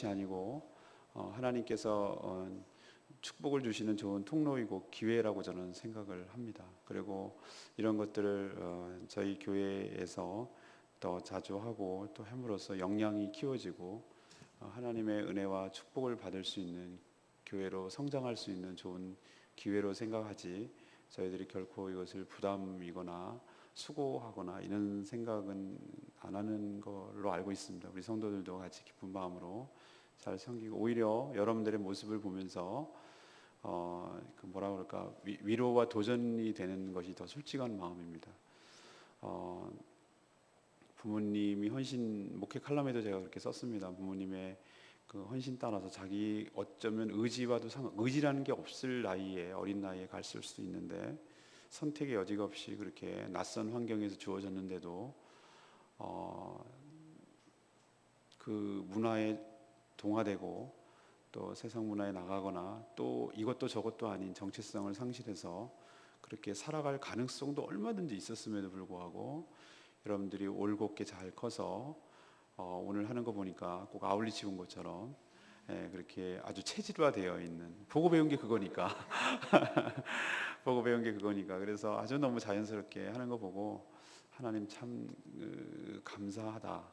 아니고 하나님께서 축복을 주시는 좋은 통로이고 기회라고 저는 생각을 합니다. 그리고 이런 것들을 저희 교회에서 더 자주 하고 또 함으로써 역량이 키워지고 하나님의 은혜와 축복을 받을 수 있는 교회로 성장할 수 있는 좋은 기회로 생각하지, 저희들이 결코 이것을 부담이거나 수고하거나 이런 생각은 안 하는 걸로 알고 있습니다. 우리 성도들도 같이 기쁜 마음으로 잘 섬기고, 오히려 여러분들의 모습을 보면서 그 뭐라 그럴까, 위로와 도전이 되는 것이 더 솔직한 마음입니다. 부모님이 헌신 목회 칼럼에도 제가 그렇게 썼습니다. 부모님의 그 헌신 따라서 자기 어쩌면 의지와도 의지라는 게 없을 나이에, 어린 나이에 갔을 수도 있는데 선택의 여지가 없이 그렇게 낯선 환경에서 주어졌는데도 그 문화에 동화되고 또 세상 문화에 나가거나 또 이것도 저것도 아닌 정체성을 상실해서 그렇게 살아갈 가능성도 얼마든지 있었음에도 불구하고 여러분들이 올곧게 잘 커서 오늘 하는 거 보니까 꼭 아울리치 본 것처럼 그렇게 아주 체질화되어 있는, 보고 배운 게 그거니까 보고 배운 게 그거니까 그래서 아주 너무 자연스럽게 하는 거 보고 하나님 참 감사하다.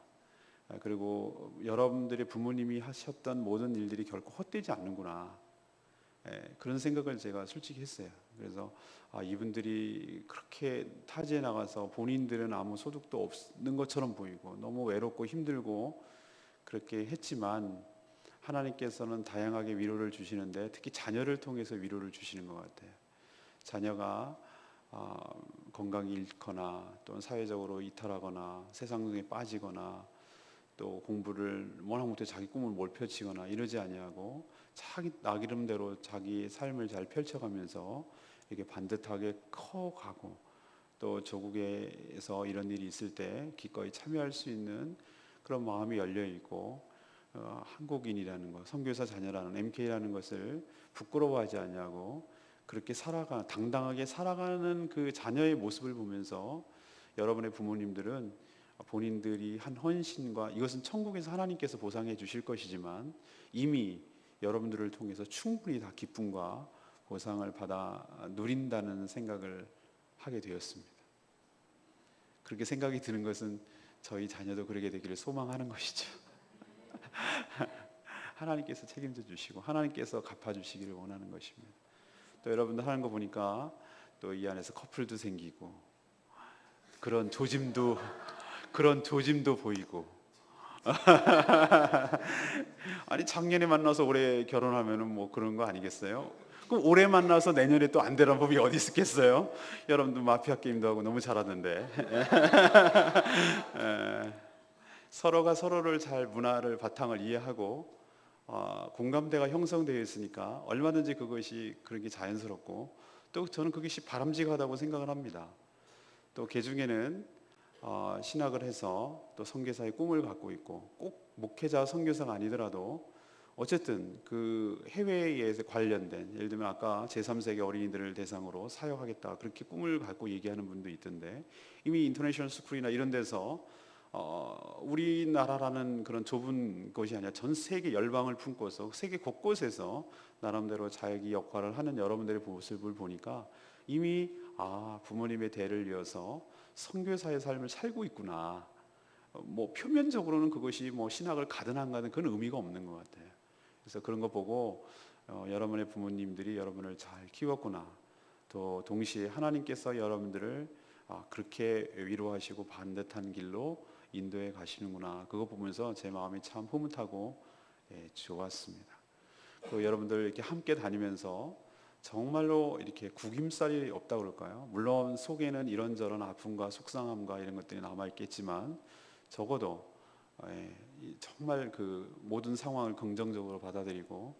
그리고 여러분들의 부모님이 하셨던 모든 일들이 결코 헛되지 않는구나, 그런 생각을 제가 솔직히 했어요. 그래서 이분들이 그렇게 타지에 나가서 본인들은 아무 소득도 없는 것처럼 보이고 너무 외롭고 힘들고 그렇게 했지만 하나님께서는 다양하게 위로를 주시는데 특히 자녀를 통해서 위로를 주시는 것 같아요. 자녀가 건강이 잃거나 또는 사회적으로 이탈하거나 세상에 빠지거나 또 공부를 워낙 못해 자기 꿈을 못 펼치거나 이러지 아니하고 자기 나기름대로 자기의 삶을 잘 펼쳐가면서 이렇게 반듯하게 커가고 또 조국에서 이런 일이 있을 때 기꺼이 참여할 수 있는 그런 마음이 열려 있고, 한국인이라는 것, 선교사 자녀라는 MK라는 것을 부끄러워하지 않냐고 그렇게 당당하게 살아가는 그 자녀의 모습을 보면서 여러분의 부모님들은 본인들이 한 헌신과, 이것은 천국에서 하나님께서 보상해 주실 것이지만 이미 여러분들을 통해서 충분히 다 기쁨과 보상을 받아 누린다는 생각을 하게 되었습니다. 그렇게 생각이 드는 것은 저희 자녀도 그러게 되기를 소망하는 것이죠. 하나님께서 책임져 주시고 하나님께서 갚아 주시기를 원하는 것입니다. 또 여러분들 하는 거 보니까 또 이 안에서 커플도 생기고 그런 조짐도 보이고 아니 작년에 만나서 올해 결혼하면은 뭐 그런 거 아니겠어요? 그럼 올해 만나서 내년에 또 안 되는 법이 어디 있겠어요? 여러분들 마피아 게임도 하고 너무 잘하던데. 서로가 서로를 잘 문화를 바탕을 이해하고 공감대가 형성되어 있으니까 얼마든지 그것이 그렇게 자연스럽고 또 저는 그것이 바람직하다고 생각을 합니다. 또 개중에는 신학을 해서 또 선교사의 꿈을 갖고 있고, 꼭 목회자 선교사가 아니더라도 어쨌든 그 해외에 관련된, 예를 들면 아까 제3세계 어린이들을 대상으로 사역하겠다 그렇게 꿈을 갖고 얘기하는 분도 있던데, 이미 인터내셔널 스쿨이나 이런 데서 우리나라라는 그런 좁은 것이 아니라 전 세계 열방을 품고서 세계 곳곳에서 나름대로 자기 역할을 하는 여러분들의 모습을 보니까 이미 부모님의 대를 이어서 선교사의 삶을 살고 있구나. 뭐 표면적으로는 그것이 뭐 신학을 가든 안 가든 그런 의미가 없는 것 같아요. 그래서 그런 거 보고 여러분의 부모님들이 여러분을 잘 키웠구나. 또 동시에 하나님께서 여러분들을 그렇게 위로하시고 반듯한 길로 인도해 가시는구나. 그거 보면서 제 마음이 참 흐뭇하고 좋았습니다. 또 여러분들 이렇게 함께 다니면서 정말로 이렇게 구김살이 없다 그럴까요? 물론 속에는 이런저런 아픔과 속상함과 이런 것들이 남아 있겠지만 적어도 정말 그 모든 상황을 긍정적으로 받아들이고,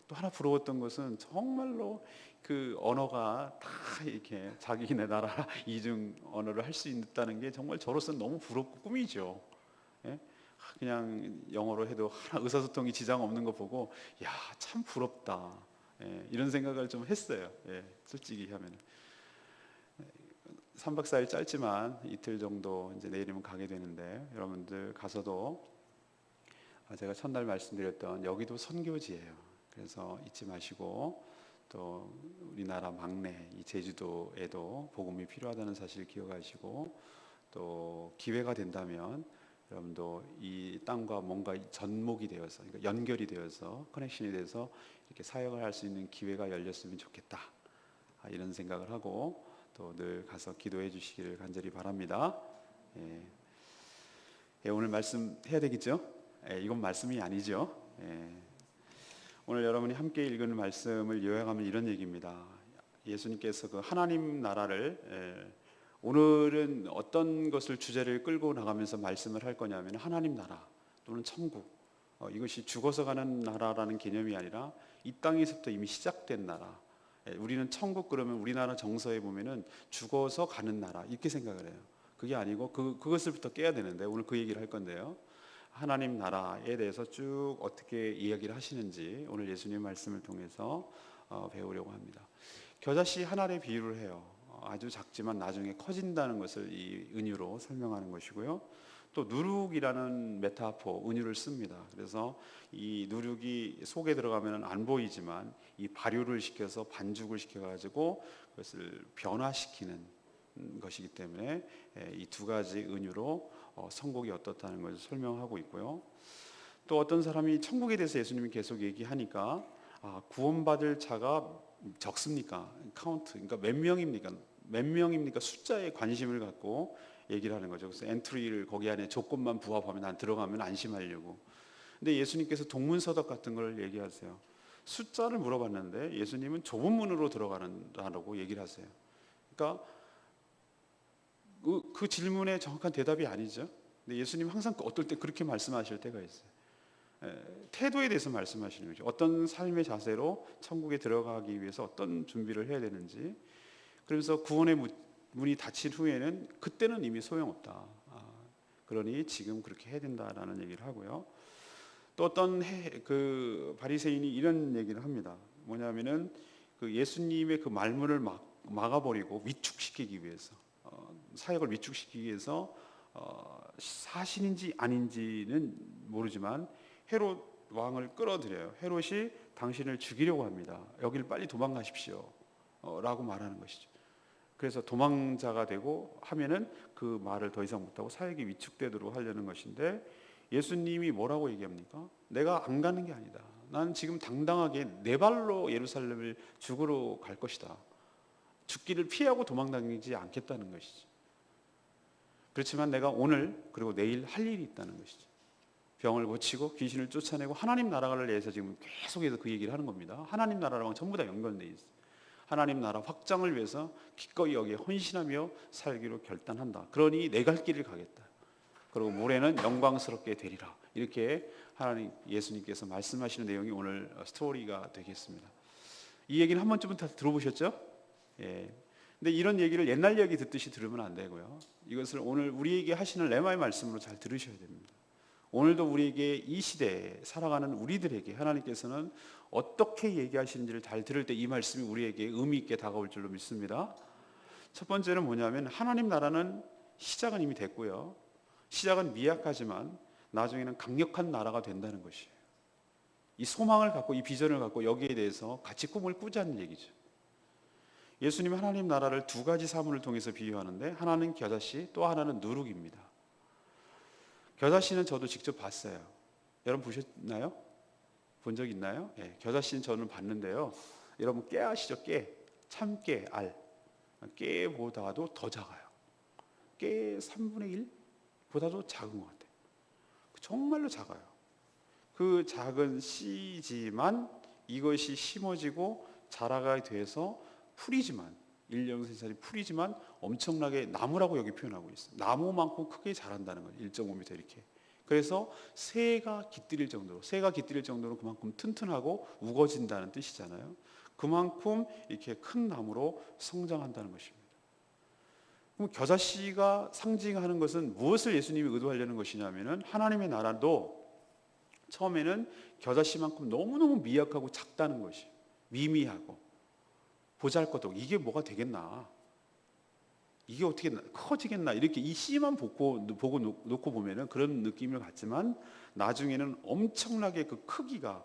또 하나 부러웠던 것은 정말로 그 언어가 다 이렇게 자기네 나라 이중 언어를 할 수 있다는 게 정말 저로서는 너무 부럽고 꿈이죠. 그냥 영어로 해도 하나 의사소통이 지장 없는 거 보고 야, 참 부럽다. 이런 생각을 좀 했어요. 솔직히 하면 3박 4일 짧지만 이틀 정도 이제 내일이면 가게 되는데, 여러분들 가서도 제가 첫날 말씀드렸던 여기도 선교지예요. 그래서 잊지 마시고 또 우리나라 막내 이 제주도에도 복음이 필요하다는 사실을 기억하시고 또 기회가 된다면 여러분도 이 땅과 뭔가 접목이 되어서 그러니까 연결이 되어서 커넥션이 돼서 이렇게 사역을 할 수 있는 기회가 열렸으면 좋겠다. 이런 생각을 하고 또 늘 가서 기도해 주시기를 간절히 바랍니다. 예. 오늘 말씀 해야 되겠죠? 이건 말씀이 아니죠. 오늘 여러분이 함께 읽은 말씀을 요약하면 이런 얘기입니다. 예수님께서 그 하나님 나라를 오늘은 어떤 것을 주제를 끌고 나가면서 말씀을 할 거냐면 하나님 나라 또는 천국, 이것이 죽어서 가는 나라라는 개념이 아니라 이 땅에서부터 이미 시작된 나라. 우리는 천국 그러면 우리나라 정서에 보면은 죽어서 가는 나라 이렇게 생각을 해요. 그게 아니고 그것을부터 깨야 되는데 오늘 그 얘기를 할 건데요. 하나님 나라에 대해서 쭉 어떻게 이야기를 하시는지 오늘 예수님 말씀을 통해서 배우려고 합니다. 겨자씨 하나의 비유를 해요. 아주 작지만 나중에 커진다는 것을 이 은유로 설명하는 것이고요. 또 누룩이라는 메타포 은유를 씁니다. 그래서 이 누룩이 속에 들어가면 안 보이지만 이 발효를 시켜서 반죽을 시켜가지고 그것을 변화시키는 것이기 때문에 이 두 가지 은유로 천국이 어떻다는 것을 설명하고 있고요. 또 어떤 사람이 천국에 대해서 예수님이 계속 얘기하니까 구원받을 자가 적습니까? 카운트, 그러니까 몇 명입니까? 숫자에 관심을 갖고 얘기를 하는 거죠. 그래서 엔트리를 거기 안에 조건만 부합하면 난 들어가면 안심하려고. 근데 예수님께서 동문서답 같은 걸 얘기하세요. 숫자를 물어봤는데 예수님은 좁은 문으로 들어가는다라고 얘기를 하세요. 그러니까 그 질문에 정확한 대답이 아니죠. 근데 예수님 항상 어떨 때 그렇게 말씀하실 때가 있어요. 태도에 대해서 말씀하시는 거죠. 어떤 삶의 자세로 천국에 들어가기 위해서 어떤 준비를 해야 되는지. 그러면서 구원의 문이 닫힌 후에는 그때는 이미 소용없다. 그러니 지금 그렇게 해야 된다라는 얘기를 하고요. 또 어떤 그 바리새인이 이런 얘기를 합니다. 뭐냐면은 그 예수님의 그 말문을 막아버리고 위축시키기 위해서 사역을 위축시키기 위해서 사신인지 아닌지는 모르지만 헤롯 왕을 끌어들여요. 헤롯이 당신을 죽이려고 합니다. 여기를 빨리 도망가십시오 라고 말하는 것이죠. 그래서 도망자가 되고 하면은 그 말을 더 이상 못하고 사역이 위축되도록 하려는 것인데 예수님이 뭐라고 얘기합니까? 내가 안 가는 게 아니다. 난 지금 당당하게 내 발로 예루살렘을 죽으러 갈 것이다. 죽기를 피하고 도망다니지 않겠다는 것이죠. 그렇지만 내가 오늘 그리고 내일 할 일이 있다는 것이죠. 병을 고치고 귀신을 쫓아내고 하나님 나라를 위해서 지금 계속해서 그 얘기를 하는 겁니다. 하나님 나라랑 전부 다 연관되어 있어요. 하나님 나라 확장을 위해서 기꺼이 여기에 헌신하며 살기로 결단한다. 그러니 내 갈 길을 가겠다. 그리고 모레는 영광스럽게 되리라. 이렇게 하나님 예수님께서 말씀하시는 내용이 오늘 스토리가 되겠습니다. 이 얘기는 한 번쯤은 다 들어보셨죠? 예. 근데 이런 얘기를 옛날 얘기 듣듯이 들으면 안 되고요. 이것을 오늘 우리에게 하시는 레마의 말씀으로 잘 들으셔야 됩니다. 오늘도 우리에게 이 시대에 살아가는 우리들에게 하나님께서는 어떻게 얘기하시는지를 잘 들을 때 이 말씀이 우리에게 의미 있게 다가올 줄로 믿습니다. 첫 번째는 뭐냐면 하나님 나라는 시작은 이미 됐고요. 시작은 미약하지만 나중에는 강력한 나라가 된다는 것이에요. 이 소망을 갖고 이 비전을 갖고 여기에 대해서 같이 꿈을 꾸자는 얘기죠. 예수님은 하나님 나라를 두 가지 사물을 통해서 비유하는데 하나는 겨자씨 또 하나는 누룩입니다. 겨자씨는 저도 직접 봤어요. 여러분 보셨나요? 본 적 있나요? 네, 겨자씨는 저는 봤는데요. 여러분 깨 아시죠? 깨, 참깨, 알. 깨보다도 더 작아요. 깨 3분의 1보다도 작은 것 같아요. 정말로 작아요. 그 작은 씨지만 이것이 심어지고 자라가 돼서 풀이지만 1년생살이 풀이지만 엄청나게 나무라고 여기 표현하고 있어요. 나무만큼 크게 자란다는 거예요. 1.5m 이렇게. 그래서 새가 깃들일 정도로 그만큼 튼튼하고 우거진다는 뜻이잖아요. 그만큼 이렇게 큰 나무로 성장한다는 것입니다. 그럼 겨자씨가 상징하는 것은 무엇을 예수님이 의도하려는 것이냐면은 하나님의 나라도 처음에는 겨자씨만큼 너무너무 미약하고 작다는 것이 미미하고 보잘것없고 이게 뭐가 되겠나. 이게 어떻게 커지겠나 이렇게 이 씨만 보고 놓고 보면은 그런 느낌을 갖지만 나중에는 엄청나게 그 크기가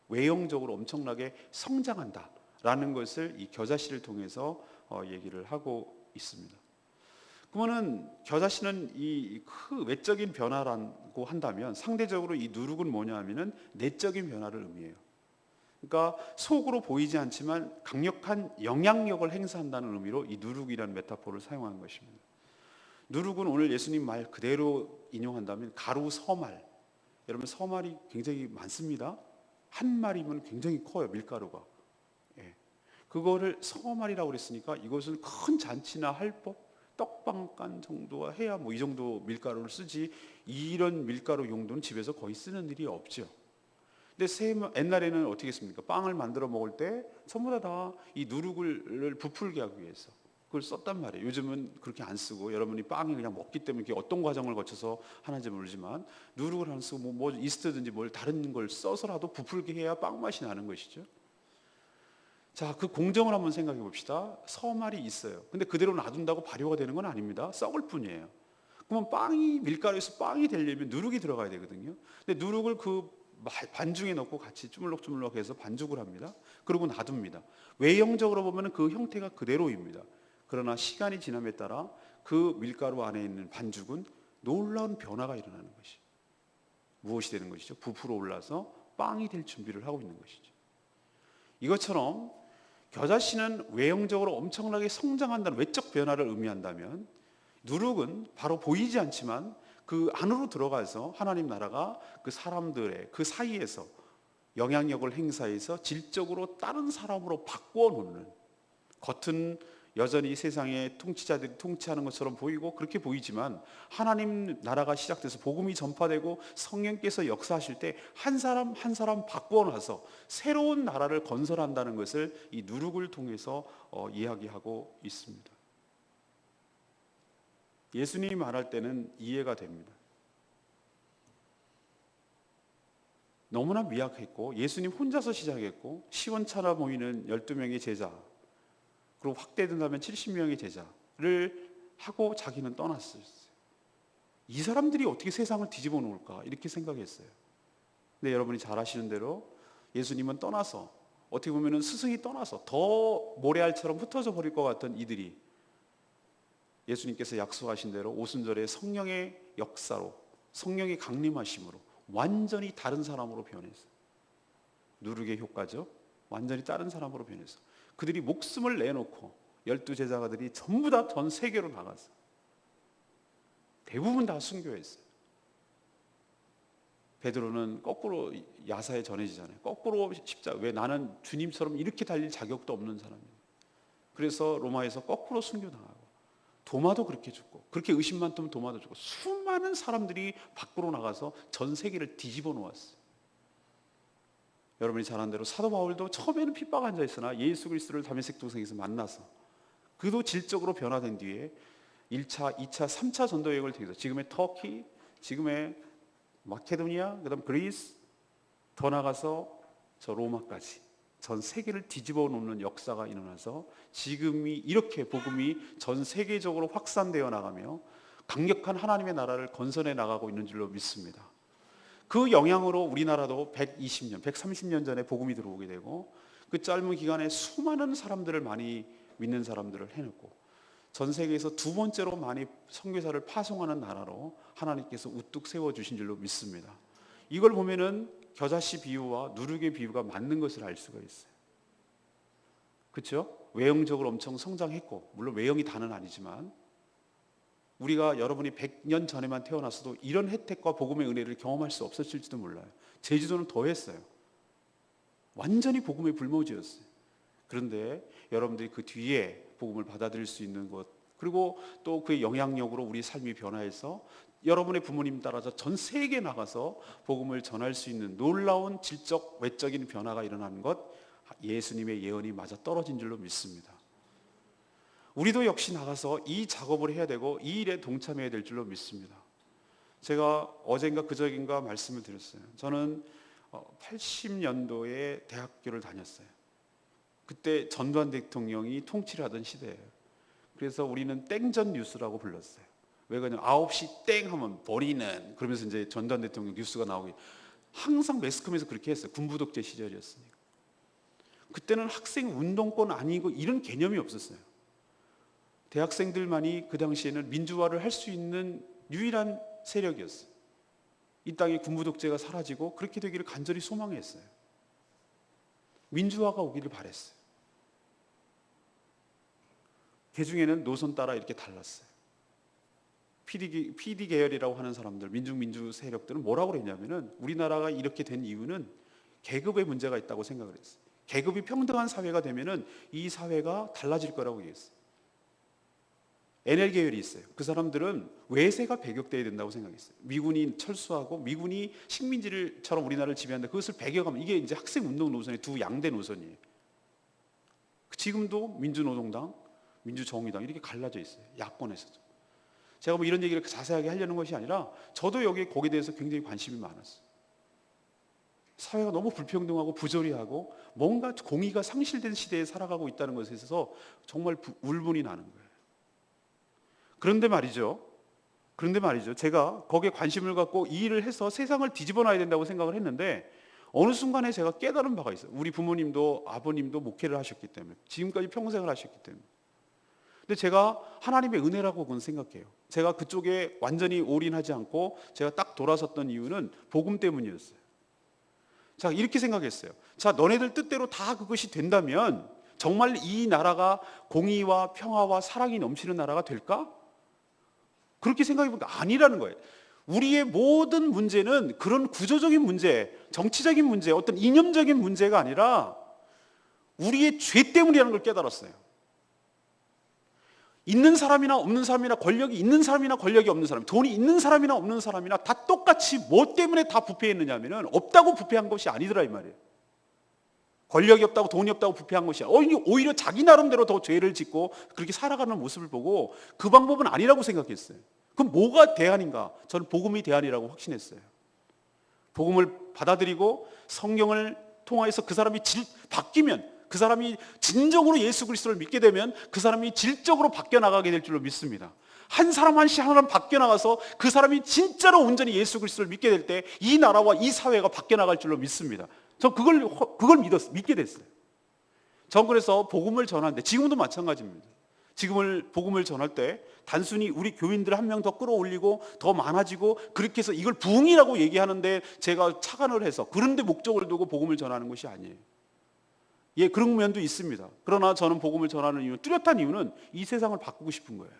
외형적으로 엄청나게 성장한다라는 것을 이 겨자씨를 통해서 얘기를 하고 있습니다. 그러면은 겨자씨는 이 외적인 변화라고 한다면 상대적으로 이 누룩은 뭐냐 하면은 내적인 변화를 의미해요. 그러니까 속으로 보이지 않지만 강력한 영향력을 행사한다는 의미로 이 누룩이라는 메타포를 사용한 것입니다. 누룩은 오늘 예수님 말 그대로 인용한다면 가루 서말. 여러분 서말이 굉장히 많습니다. 한 마리면 굉장히 커요. 밀가루가. 예. 그거를 서말이라고 그랬으니까 이것은 큰 잔치나 할법 떡방간 정도가 해야 뭐 이 정도 밀가루를 쓰지 이런 밀가루 용도는 집에서 거의 쓰는 일이 없죠. 근데 옛날에는 어떻게 했습니까? 빵을 만들어 먹을 때 전부 다 이 누룩을 부풀게 하기 위해서 그걸 썼단 말이에요. 요즘은 그렇게 안 쓰고 여러분이 빵이 그냥 먹기 때문에 이게 어떤 과정을 거쳐서 하는지 모르지만 누룩을 안 쓰고 뭐 이스트든지 뭘 다른 걸 써서라도 부풀게 해야 빵 맛이 나는 것이죠. 자, 그 공정을 한번 생각해 봅시다. 서말이 있어요. 근데 그대로 놔둔다고 발효가 되는 건 아닙니다. 썩을 뿐이에요. 그러면 밀가루에서 빵이 되려면 누룩이 들어가야 되거든요. 근데 누룩을 그 반죽에 넣고 같이 주물럭주물럭 해서 반죽을 합니다. 그리고 놔둡니다. 외형적으로 보면 그 형태가 그대로입니다. 그러나 시간이 지남에 따라 그 밀가루 안에 있는 반죽은 놀라운 변화가 일어나는 것이 무엇이 되는 것이죠? 부풀어 올라서 빵이 될 준비를 하고 있는 것이죠. 이것처럼 겨자씨는 외형적으로 엄청나게 성장한다는 외적 변화를 의미한다면 누룩은 바로 보이지 않지만 그 안으로 들어가서 하나님 나라가 그 사람들의 그 사이에서 영향력을 행사해서 질적으로 다른 사람으로 바꾸어 놓는, 겉은 여전히 세상의 통치자들이 통치하는 것처럼 보이고 그렇게 보이지만 하나님 나라가 시작돼서 복음이 전파되고 성령께서 역사하실 때 한 사람 한 사람 바꾸어 놔서 새로운 나라를 건설한다는 것을 이 누룩을 통해서 이야기하고 있습니다. 예수님이 말할 때는 이해가 됩니다. 너무나 미약했고 예수님 혼자서 시작했고 시원찮아 보이는 12명의 제자, 그리고 확대된다면 70명의 제자를 하고 자기는 떠났어요. 이 사람들이 어떻게 세상을 뒤집어 놓을까 이렇게 생각했어요. 근데 여러분이 잘 아시는 대로 예수님은 떠나서, 어떻게 보면 스승이 떠나서 더 모래알처럼 흩어져 버릴 것 같던 이들이 예수님께서 약속하신 대로 오순절에 성령의 역사로, 성령의 강림하심으로 완전히 다른 사람으로 변했어요. 누룩의 효과죠. 완전히 다른 사람으로 변했어요. 그들이 목숨을 내놓고 12제자가들이 전부 다 전 세계로 나갔어요. 대부분 다 순교했어요. 베드로는 거꾸로 야사에 전해지잖아요. 거꾸로 십자가, 왜 나는 주님처럼 이렇게 달릴 자격도 없는 사람이에요. 그래서 로마에서 거꾸로 순교당하고, 도마도 그렇게 죽고, 그렇게 의심만 뜨면 도마도 죽고, 수많은 사람들이 밖으로 나가서 전 세계를 뒤집어 놓았어요. 여러분이 잘 아는 대로 사도 바울도 처음에는 핍박 앉아 있으나 예수 그리스도를 다메섹 도성에서 만나서 그도 질적으로 변화된 뒤에 1차, 2차, 3차 전도 여행을 통해서 지금의 터키, 지금의 마케도니아, 그다음 그리스, 더 나가서 저 로마까지 전 세계를 뒤집어 놓는 역사가 일어나서 지금이 이렇게 복음이 전 세계적으로 확산되어 나가며 강력한 하나님의 나라를 건설해 나가고 있는 줄로 믿습니다. 그 영향으로 우리나라도 120년, 130년 전에 복음이 들어오게 되고 그 짧은 기간에 수많은 사람들을 많이 믿는 사람들을 해놓고 전 세계에서 두 번째로 많이 선교사를 파송하는 나라로 하나님께서 우뚝 세워주신 줄로 믿습니다. 이걸 보면은 겨자씨 비유와 누룩의 비유가 맞는 것을 알 수가 있어요. 그렇죠? 외형적으로 엄청 성장했고, 물론 외형이 다는 아니지만 우리가 여러분이 100년 전에만 태어났어도 이런 혜택과 복음의 은혜를 경험할 수 없었을지도 몰라요. 제주도는 더 했어요. 완전히 복음의 불모지였어요. 그런데 여러분들이 그 뒤에 복음을 받아들일 수 있는 것, 그리고 또 그의 영향력으로 우리 삶이 변화해서 여러분의 부모님 따라서 전 세계에 나가서 복음을 전할 수 있는 놀라운 질적 외적인 변화가 일어나는 것, 예수님의 예언이 맞아 떨어진 줄로 믿습니다. 우리도 역시 나가서 이 작업을 해야 되고 이 일에 동참해야 될 줄로 믿습니다. 제가 어젠가 그저께인가 말씀을 드렸어요. 저는 80년도에 대학교를 다녔어요. 그때 전두환 대통령이 통치를 하던 시대예요. 그래서 우리는 땡전 뉴스라고 불렀어요. 왜 그러냐면 9시 땡 하면 버리는, 그러면서 이제 전두환 대통령 뉴스가 나오기, 항상 매스컴에서 그렇게 했어요. 군부 독재 시절이었으니까. 그때는 학생 운동권 아니고 이런 개념이 없었어요. 대학생들만이 그 당시에는 민주화를 할 수 있는 유일한 세력이었어요. 이 땅에 군부 독재가 사라지고 그렇게 되기를 간절히 소망했어요. 민주화가 오기를 바랬어요. 그 중에는 노선 따라 이렇게 달랐어요. PD 계열이라고 하는 사람들, 민주 세력들은 뭐라고 그랬냐면은 우리나라가 이렇게 된 이유는 계급의 문제가 있다고 생각을 했어요. 계급이 평등한 사회가 되면은 이 사회가 달라질 거라고 얘기했어요. NL 계열이 있어요. 그 사람들은 외세가 배격돼야 된다고 생각했어요. 미군이 철수하고 미군이 식민지처럼 우리나라를 지배한다. 그것을 배격하면 이게 이제 학생 운동 노선의 두 양대 노선이에요. 지금도 민주노동당, 민주정의당 이렇게 갈라져 있어요. 야권에서도. 제가 뭐 이런 얘기를 자세하게 하려는 것이 아니라 저도 거기에 대해서 굉장히 관심이 많았어요. 사회가 너무 불평등하고 부조리하고 뭔가 공의가 상실된 시대에 살아가고 있다는 것에 있어서 정말 울분이 나는 거예요. 그런데 말이죠. 제가 거기에 관심을 갖고 이 일을 해서 세상을 뒤집어 놔야 된다고 생각을 했는데 어느 순간에 제가 깨달은 바가 있어요. 우리 부모님도 아버님도 목회를 하셨기 때문에, 지금까지 평생을 하셨기 때문에. 근데 제가 하나님의 은혜라고 그건 생각해요. 제가 그쪽에 완전히 올인하지 않고 제가 딱 돌아섰던 이유는 복음 때문이었어요. 자, 이렇게 생각했어요. 자, 너네들 뜻대로 다 그것이 된다면 정말 이 나라가 공의와 평화와 사랑이 넘치는 나라가 될까? 그렇게 생각해보니까 아니라는 거예요. 우리의 모든 문제는 그런 구조적인 문제, 정치적인 문제, 어떤 이념적인 문제가 아니라 우리의 죄 때문이라는 걸 깨달았어요. 있는 사람이나 없는 사람이나, 권력이 있는 사람이나 권력이 없는 사람, 돈이 있는 사람이나 없는 사람이나 다 똑같이 뭐 때문에 다 부패했느냐 하면은 없다고 부패한 것이 아니더라 이 말이에요. 권력이 없다고 돈이 없다고 부패한 것이 오히려 자기 나름대로 더 죄를 짓고 그렇게 살아가는 모습을 보고 그 방법은 아니라고 생각했어요. 그럼 뭐가 대안인가? 저는 복음이 대안이라고 확신했어요. 복음을 받아들이고 성경을 통하여서 그 사람이 바뀌면, 그 사람이 진정으로 예수 그리스도를 믿게 되면 그 사람이 질적으로 바뀌어 나가게 될 줄로 믿습니다. 한 사람 한 사람 바뀌어 나가서 그 사람이 진짜로 온전히 예수 그리스도를 믿게 될 때 이 나라와 이 사회가 바뀌어 나갈 줄로 믿습니다. 저 그걸 믿게 됐어요. 전 그래서 복음을 전하는데, 지금도 마찬가지입니다. 복음을 전할 때 단순히 우리 교인들 한 명 더 끌어올리고 더 많아지고 그렇게 해서 이걸 부흥이라고 얘기하는데 제가 착안을 해서 그런 데 목적을 두고 복음을 전하는 것이 아니에요. 예, 그런 면도 있습니다. 그러나 저는 복음을 전하는 이유, 뚜렷한 이유는 이 세상을 바꾸고 싶은 거예요.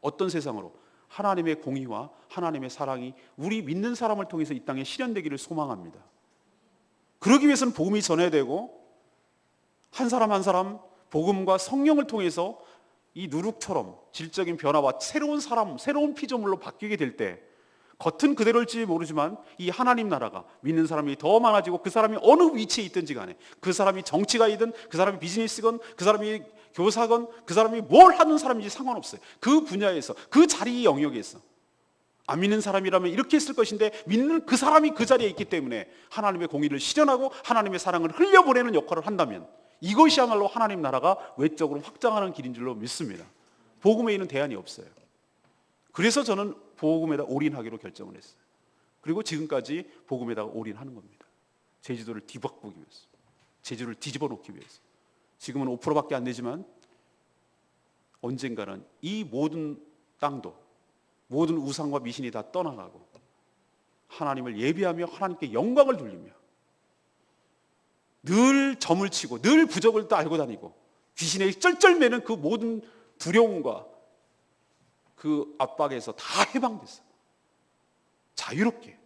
어떤 세상으로? 하나님의 공의와 하나님의 사랑이 우리 믿는 사람을 통해서 이 땅에 실현되기를 소망합니다. 그러기 위해서는 복음이 전해야 되고, 한 사람 한 사람 복음과 성령을 통해서 이 누룩처럼 질적인 변화와 새로운 사람, 새로운 피조물로 바뀌게 될 때 겉은 그대로일지 모르지만 이 하나님 나라가 믿는 사람이 더 많아지고, 그 사람이 어느 위치에 있든지 간에, 그 사람이 정치가이든 그 사람이 비즈니스건 그 사람이 교사건 그 사람이 뭘 하는 사람인지 상관없어요. 그 분야에서, 그 자리 영역에서 안 믿는 사람이라면 이렇게 했을 것인데 믿는 그 사람이 그 자리에 있기 때문에 하나님의 공의를 실현하고 하나님의 사랑을 흘려보내는 역할을 한다면 이것이야말로 하나님 나라가 외적으로 확장하는 길인 줄로 믿습니다. 복음에 있는 대안이 없어요. 그래서 저는 복음에다 올인하기로 결정을 했어요. 그리고 지금까지 복음에다가 올인하는 겁니다. 제주도를 뒤바꾸기 위해서, 제주를 뒤집어 놓기 위해서. 지금은 5%밖에 안 되지만 언젠가는 이 모든 땅도, 모든 우상과 미신이 다 떠나가고 하나님을 예배하며 하나님께 영광을 돌리며 늘 점을 치고 늘 부적을 알고 다니고 귀신의 쩔쩔매는 그 모든 두려움과 그 압박에서 다 해방됐어요. 자유롭게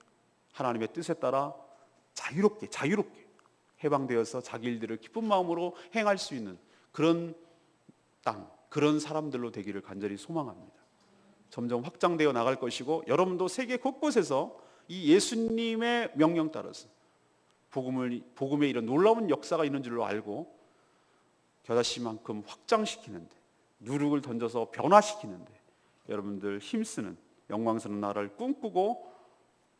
하나님의 뜻에 따라 자유롭게 해방되어서 자기 일들을 기쁜 마음으로 행할 수 있는 그런 땅, 그런 사람들로 되기를 간절히 소망합니다. 점점 확장되어 나갈 것이고, 여러분도 세계 곳곳에서 이 예수님의 명령 따라서 복음의 이런 놀라운 역사가 있는 줄로 알고 겨자씨만큼 확장시키는데, 누룩을 던져서 변화시키는데 여러분들 힘쓰는 영광스러운 나라를 꿈꾸고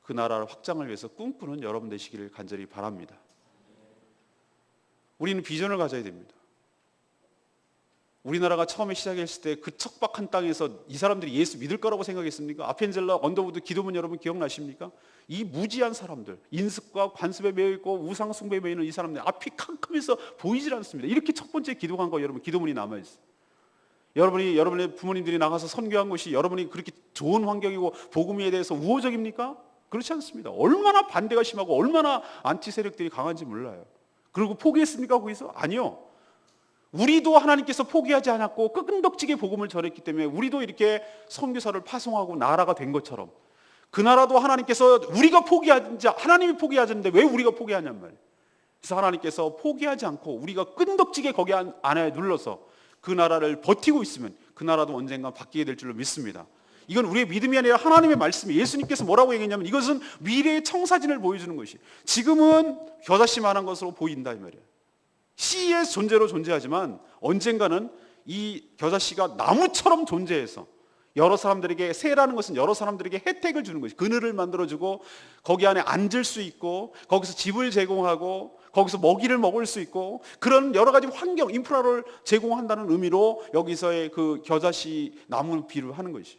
그 나라를 확장을 위해서 꿈꾸는 여러분 되시기를 간절히 바랍니다. 우리는 비전을 가져야 됩니다. 우리나라가 처음에 시작했을 때 그 척박한 땅에서 이 사람들이 예수 믿을 거라고 생각했습니까? 아펜젤라 언더우드 기도문 여러분 기억나십니까? 이 무지한 사람들, 인습과 관습에 매여 있고 우상 숭배에 매여 있는 이 사람들, 앞이 캄캄해서 보이질 않습니다. 이렇게 첫 번째 기도한 거 여러분 기도문이 남아 있어요. 여러분의 부모님들이 나가서 선교한 곳이 여러분이 그렇게 좋은 환경이고 복음에 대해서 우호적입니까? 그렇지 않습니다. 얼마나 반대가 심하고 얼마나 안티 세력들이 강한지 몰라요. 그리고 포기했습니까? 거기서? 아니요. 우리도 하나님께서 포기하지 않았고 끈덕지게 복음을 전했기 때문에 우리도 이렇게 선교사를 파송하고 나라가 된 것처럼 그 나라도 하나님께서 하나님이 포기하셨는데 왜 우리가 포기하냔 말이에요. 그래서 하나님께서 포기하지 않고 우리가 끈덕지게 거기 안에 눌러서 그 나라를 버티고 있으면 그 나라도 언젠가 바뀌게 될 줄로 믿습니다. 이건 우리의 믿음이 아니라 하나님의 말씀이, 예수님께서 뭐라고 얘기했냐면 이것은 미래의 청사진을 보여주는 것이, 지금은 겨자씨만한 것으로 보인다 이 말이에요. 씨의 존재로 존재하지만 언젠가는 이 겨자씨가 나무처럼 존재해서 여러 사람들에게, 새라는 것은 여러 사람들에게 혜택을 주는 것이, 그늘을 만들어주고 거기 안에 앉을 수 있고 거기서 집을 제공하고 거기서 먹이를 먹을 수 있고 그런 여러 가지 환경, 인프라를 제공한다는 의미로 여기서의 그 겨자씨 나무 비를 하는 것이,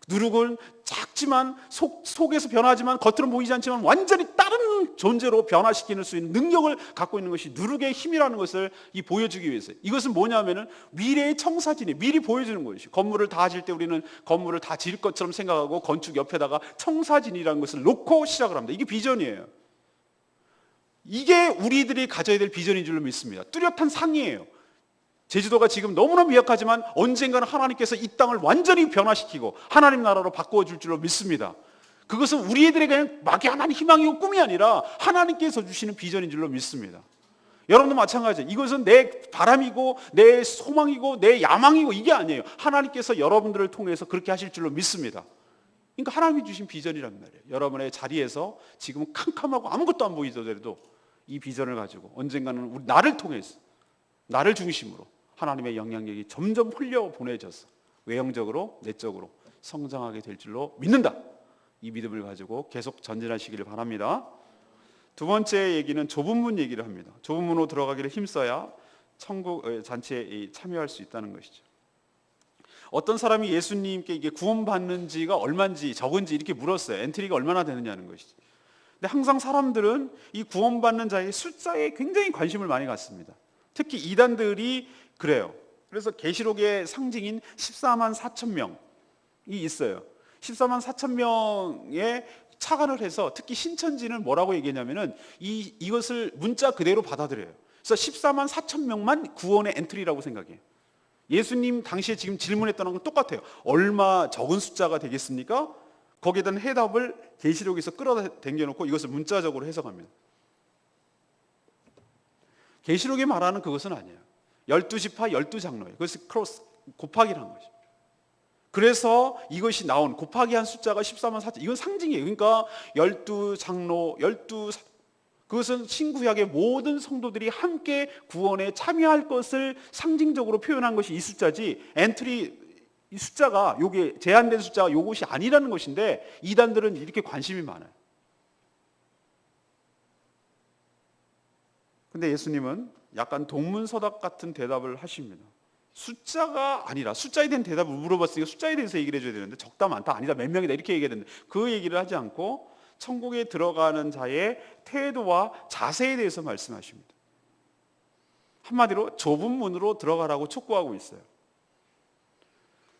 누룩은 작지만 속에서 변하지만 겉으로는 보이지 않지만 완전히 다른 존재로 변화시키는 수 있는 능력을 갖고 있는 것이 누룩의 힘이라는 것을 보여주기 위해서. 이것은 뭐냐면은 미래의 청사진이 미리 보여주는 것이, 건물을 다 지을 때 우리는 건물을 다 지을 것처럼 생각하고 건축 옆에다가 청사진이라는 것을 놓고 시작을 합니다. 이게 비전이에요. 이게 우리들이 가져야 될 비전인 줄로 믿습니다. 뚜렷한 상이에요. 제주도가 지금 너무나 미약하지만 언젠가는 하나님께서 이 땅을 완전히 변화시키고 하나님 나라로 바꾸어 줄 줄로 믿습니다. 그것은 우리들의 그냥 막연한 희망이고 꿈이 아니라 하나님께서 주시는 비전인 줄로 믿습니다. 여러분도 마찬가지예요. 이것은 내 바람이고 내 소망이고 내 야망이고 이게 아니에요. 하나님께서 여러분들을 통해서 그렇게 하실 줄로 믿습니다. 그러니까 하나님이 주신 비전이란 말이에요. 여러분의 자리에서 지금 캄캄하고 아무것도 안 보이더라도 이 비전을 가지고 언젠가는 나를 통해서, 나를 중심으로 하나님의 영향력이 점점 흘려 보내져서 외형적으로 내적으로 성장하게 될 줄로 믿는다. 이 믿음을 가지고 계속 전진하시기를 바랍니다. 두 번째 얘기는 좁은 문 얘기를 합니다. 좁은 문으로 들어가기를 힘써야 천국 잔치에 참여할 수 있다는 것이죠. 어떤 사람이 예수님께 이게 구원받는 지가 얼마인지 적은지 이렇게 물었어요. 엔트리가 얼마나 되느냐는 것이죠. 근데 항상 사람들은 이 구원받는 자의 숫자에 굉장히 관심을 많이 갖습니다. 특히 이단들이 그래요. 그래서 계시록의 상징인 14만 4천 명이 있어요. 14만 4천 명에 착안을 해서 특히 신천지는 뭐라고 얘기했냐면은 이것을 문자 그대로 받아들여요. 그래서 14만 4천 명만 구원의 엔트리라고 생각해요. 예수님 당시에 지금 질문했던 건 똑같아요. 얼마 적은 숫자가 되겠습니까? 거기에 대한 해답을 계시록에서 끌어당겨 놓고 이것을 문자적으로 해석합니다. 계시록이 말하는 그것은 아니에요. 12지파 12장로예요. 그것이 크로스 곱하기라는 것이죠. 그래서 이것이 나온 곱하기 한 숫자가 14만 4천, 이건 상징이에요. 그러니까 12장로, 그것은 신구약의 모든 성도들이 함께 구원에 참여할 것을 상징적으로 표현한 것이 이 숫자지, 엔트리 이 숫자가, 요게 제한된 숫자가 요것이 아니라는 것인데 이단들은 이렇게 관심이 많아요. 근데 예수님은 약간 동문서답 같은 대답을 하십니다. 숫자가 아니라, 숫자에 대한 대답을 물어봤으니까 숫자에 대해서 얘기를 해줘야 되는데 적다 많다 아니다 몇 명이다 이렇게 얘기해야 되는데 그 얘기를 하지 않고 천국에 들어가는 자의 태도와 자세에 대해서 말씀하십니다. 한마디로 좁은 문으로 들어가라고 촉구하고 있어요.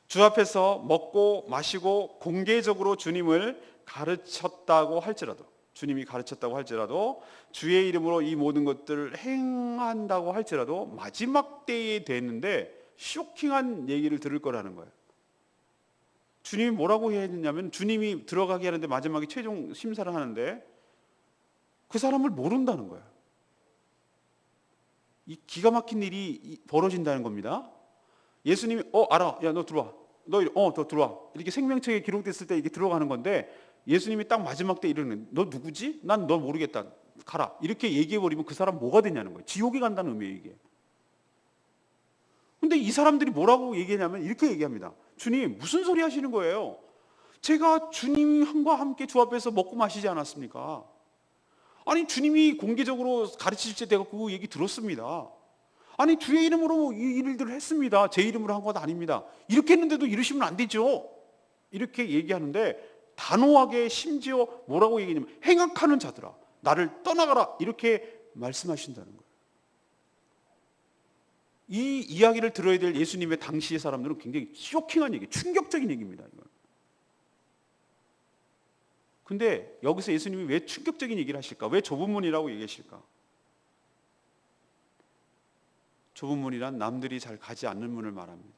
주 앞에서 먹고 마시고 공개적으로 주님을 가르쳤다고 할지라도, 주님이 가르쳤다고 할지라도, 주의 이름으로 이 모든 것들을 행한다고 할지라도 마지막 때에 됐는데 쇼킹한 얘기를 들을 거라는 거예요. 주님이 뭐라고 해야 되냐면, 주님이 들어가게 하는데 마지막에 최종 심사를 하는데 그 사람을 모른다는 거예요. 이 기가 막힌 일이 벌어진다는 겁니다. 예수님이 알아, 야 너 들어와, 너 들어와, 이렇게 생명책에 기록됐을 때 이게 들어가는 건데 예수님이 딱 마지막 때 이르는, 너 누구지? 난 너 모르겠다, 가라, 이렇게 얘기해버리면 그 사람 뭐가 되냐는 거예요. 지옥에 간다는 의미예요 이게. 근데 이 사람들이 뭐라고 얘기하냐면 이렇게 얘기합니다. 주님 무슨 소리 하시는 거예요? 제가 주님과 함께 주 앞에서 먹고 마시지 않았습니까? 아니 주님이 공개적으로 가르치실 때 내가 그 얘기 들었습니다. 아니 주의 이름으로 이 일들을 했습니다. 제 이름으로 한 것 아닙니다. 이렇게 했는데도 이러시면 안 되죠. 이렇게 얘기하는데 단호하게 심지어 뭐라고 얘기하냐면 행악하는 자들아 나를 떠나가라 이렇게 말씀하신다는 거예요. 이 이야기를 들어야 될 예수님의 당시의 사람들은 굉장히 쇼킹한 얘기, 충격적인 얘기입니다. 이건. 근데 여기서 예수님이 왜 충격적인 얘기를 하실까? 왜 좁은 문이라고 얘기하실까? 좁은 문이란 남들이 잘 가지 않는 문을 말합니다.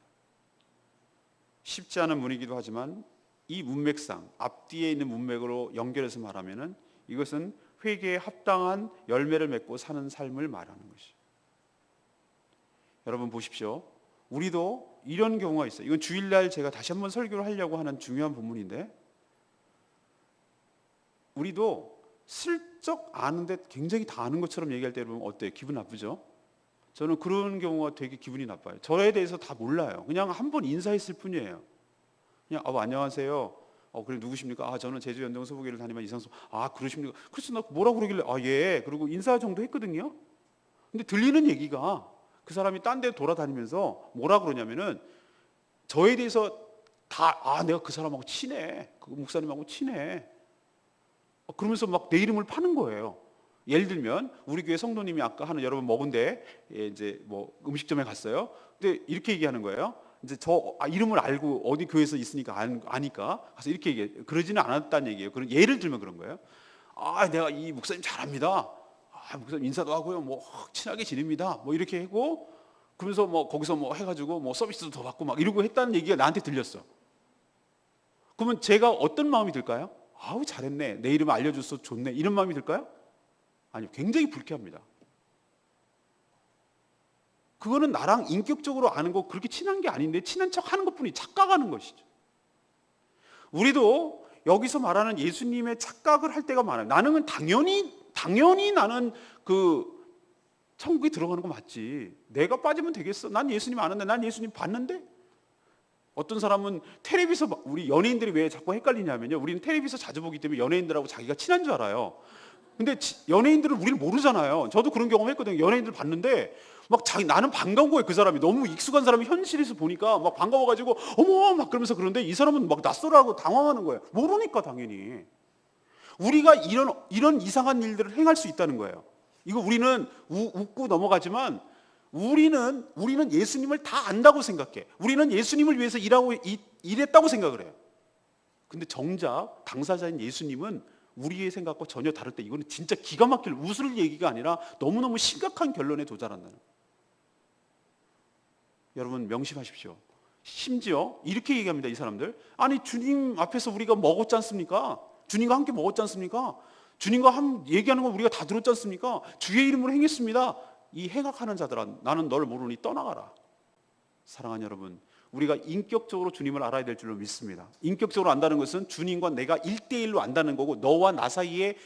쉽지 않은 문이기도 하지만 이 문맥상 앞뒤에 있는 문맥으로 연결해서 말하면은 이것은 회개에 합당한 열매를 맺고 사는 삶을 말하는 것이죠. 여러분 보십시오. 우리도 이런 경우가 있어요. 이건 주일날 제가 다시 한번 설교를 하려고 하는 중요한 부분인데 우리도 슬쩍 아는데 굉장히 다 아는 것처럼 얘기할 때 여러분 어때요? 기분 나쁘죠? 저는 그런 경우가 되게 기분이 나빠요. 저에 대해서 다 몰라요. 그냥 한번 인사했을 뿐이에요. 그냥 안녕하세요. 그래 누구십니까? 저는 제주 연동 소보기를 다니면 이상수. 그러십니까? 그래서 나 뭐라고 그러길래 예. 그리고 인사 정도 했거든요. 근데 들리는 얘기가 그 사람이 딴 데 돌아다니면서 뭐라 그러냐면은 저에 대해서 다 내가 그 사람하고 친해. 그 목사님하고 친해. 그러면서 막 내 이름을 파는 거예요. 예를 들면 우리 교회 성도님이 아까 하는 여러분 먹은데 이제 뭐 음식점에 갔어요. 근데 이렇게 얘기하는 거예요. 이제 저 이름을 알고 어디 교회에서 있으니까 아니까 가서 이렇게 얘기해. 그러지는 않았다는 얘기예요. 그런 예를 들면 그런 거예요. 내가 이 목사님 잘합니다. 목사님 인사도 하고요. 뭐 친하게 지냅니다. 뭐 이렇게 하고 그러면서 뭐 거기서 뭐 해가지고 뭐 서비스도 더 받고 막 이러고 했다는 얘기가 나한테 들렸어. 그러면 제가 어떤 마음이 들까요? 잘했네. 내 이름 알려줘서 좋네. 이런 마음이 들까요? 아니요. 굉장히 불쾌합니다. 그거는 나랑 인격적으로 아는 거 그렇게 친한 게 아닌데 친한 척 하는 것뿐이 착각하는 것이죠. 우리도 여기서 말하는 예수님의 착각을 할 때가 많아요. 나는 당연히 나는 그 천국에 들어가는 거 맞지. 내가 빠지면 되겠어. 난 예수님 아는데 난 예수님 봤는데. 어떤 사람은 텔레비에서 우리 연예인들이 왜 자꾸 헷갈리냐면요. 우리는 텔레비에서 자주 보기 때문에 연예인들하고 자기가 친한 줄 알아요. 근데 연예인들은 우리를 모르잖아요. 저도 그런 경험 했거든요. 연예인들 봤는데 막 나는 반가운 거예요. 그 사람이 너무 익숙한 사람이 현실에서 보니까 막 반가워가지고 어머 막 그러면서 그런데 이 사람은 막 낯설어하고 당황하는 거예요. 모르니까 당연히. 우리가 이런 이상한 일들을 행할 수 있다는 거예요. 이거 우리는 웃고 넘어가지만 우리는 예수님을 다 안다고 생각해. 우리는 예수님을 위해서 일했다고 생각을 해요. 근데 정작 당사자인 예수님은 우리의 생각과 전혀 다를 때 이거는 진짜 기가 막힐 웃을 얘기가 아니라 너무너무 심각한 결론에 도달한다는 거예요. 여러분 명심하십시오. 심지어 이렇게 얘기합니다. 이 사람들. 아니 주님 앞에서 우리가 먹었지 않습니까? 주님과 함께 먹었지 않습니까? 주님과 얘기하는 거 우리가 다 들었지 않습니까? 주의 이름으로 행했습니다. 이 행악하는 자들아 나는 널 모르니 떠나가라. 사랑하는 여러분, 우리가 인격적으로 주님을 알아야 될 줄로 믿습니다. 인격적으로 안다는 것은 주님과 내가 1대1로 안다는 거고 너와 나 사이에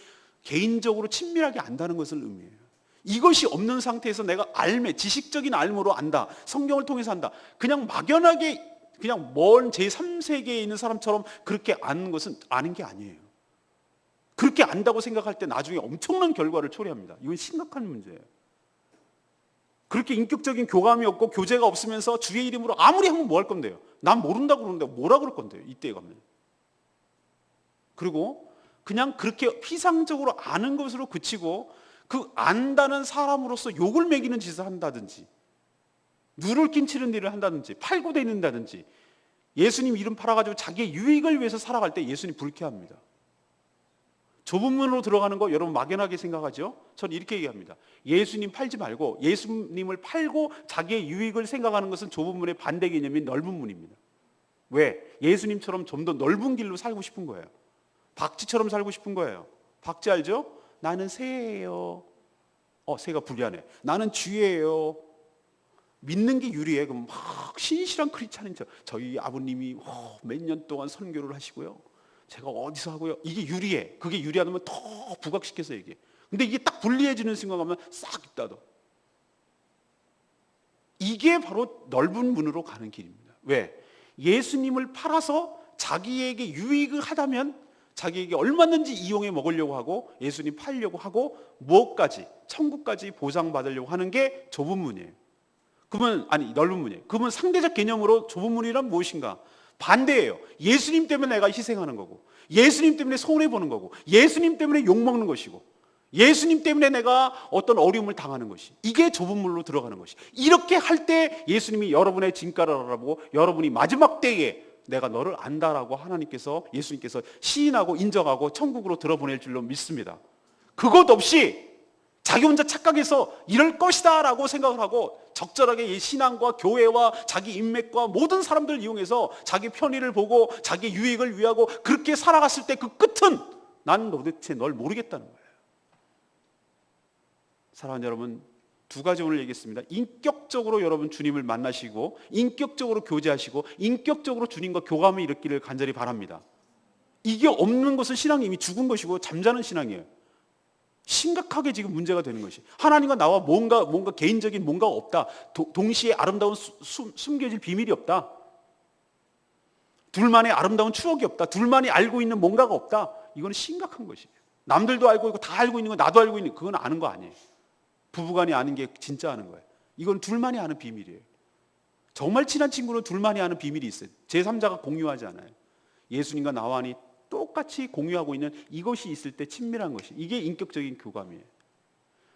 개인적으로 친밀하게 안다는 것을 의미해요. 이것이 없는 상태에서 내가 지식적인 알므로 안다. 성경을 통해서 안다. 그냥 막연하게 그냥 먼 제3세계에 있는 사람처럼 그렇게 아는 것은 아는 게 아니에요. 그렇게 안다고 생각할 때 나중에 엄청난 결과를 초래합니다. 이건 심각한 문제예요. 그렇게 인격적인 교감이 없고 교제가 없으면서 주의 이름으로 아무리 하면 뭐 할 건데요? 난 모른다고 그러는데 뭐라 그럴 건데요? 이때에 가면. 그리고 그냥 그렇게 피상적으로 아는 것으로 그치고 그 안다는 사람으로서 욕을 매기는 짓을 한다든지 누를 끼치는 일을 한다든지 팔고 다닌다든지 예수님 이름 팔아가지고 자기의 유익을 위해서 살아갈 때 예수님 불쾌합니다. 좁은 문으로 들어가는 거 여러분 막연하게 생각하죠? 저는 이렇게 얘기합니다. 예수님 팔지 말고 예수님을 팔고 자기의 유익을 생각하는 것은 좁은 문의 반대 개념인 넓은 문입니다. 왜? 예수님처럼 좀 더 넓은 길로 살고 싶은 거예요. 박쥐처럼 살고 싶은 거예요. 박쥐 알죠? 나는 새예요. 새가 불리하네. 나는 쥐예요. 믿는 게 유리해. 그럼 막 신실한 크리스찬인 저희 아버님이 몇 년 동안 선교를 하시고요. 제가 어디서 하고요. 이게 유리해. 그게 유리하다면 더 부각시켜서 얘기해. 근데 이게 딱 분리해지는 순간 가면 싹 있다도. 이게 바로 넓은 문으로 가는 길입니다. 왜? 예수님을 팔아서 자기에게 유익을 하다면 자기에게 얼마든지 이용해 먹으려고 하고 예수님 팔려고 하고 무엇까지 천국까지 보장받으려고 하는 게 좁은 문이에요. 그러면 아니 넓은 문이에요. 그러면 상대적 개념으로 좁은 문이란 무엇인가? 반대예요. 예수님 때문에 내가 희생하는 거고, 예수님 때문에 손해 보는 거고, 예수님 때문에 욕 먹는 것이고, 예수님 때문에 내가 어떤 어려움을 당하는 것이, 이게 좁은 문으로 들어가는 것이. 이렇게 할 때 예수님이 여러분의 진가를 알아보고 여러분이 마지막 때에 내가 너를 안다라고 하나님께서, 예수님께서 시인하고 인정하고 천국으로 들어보낼 줄로 믿습니다. 그것 없이 자기 혼자 착각해서 이럴 것이다 라고 생각을 하고 적절하게 이 신앙과 교회와 자기 인맥과 모든 사람들을 이용해서 자기 편의를 보고 자기 유익을 위하고 그렇게 살아갔을 때 그 끝은 난 도대체 널 모르겠다는 거예요. 사랑하는 여러분, 두 가지 오늘 얘기했습니다. 인격적으로 여러분 주님을 만나시고, 인격적으로 교제하시고, 인격적으로 주님과 교감을 일으키기를 간절히 바랍니다. 이게 없는 것은 신앙이 이미 죽은 것이고 잠자는 신앙이에요. 심각하게 지금 문제가 되는 것이, 하나님과 나와 뭔가 개인적인 뭔가가 없다, 동시에 아름다운 숨겨질 비밀이 없다, 둘만의 아름다운 추억이 없다, 둘만이 알고 있는 뭔가가 없다. 이건 심각한 것이에요. 남들도 알고 있고 다 알고 있는 거, 나도 알고 있는 거, 그건 아는 거 아니에요. 부부간이 아는 게 진짜 아는 거예요. 이건 둘만이 아는 비밀이에요. 정말 친한 친구는 둘만이 아는 비밀이 있어요. 제3자가 공유하지 않아요. 예수님과 나와니 똑같이 공유하고 있는 이것이 있을 때 친밀한 것이, 이게 인격적인 교감이에요.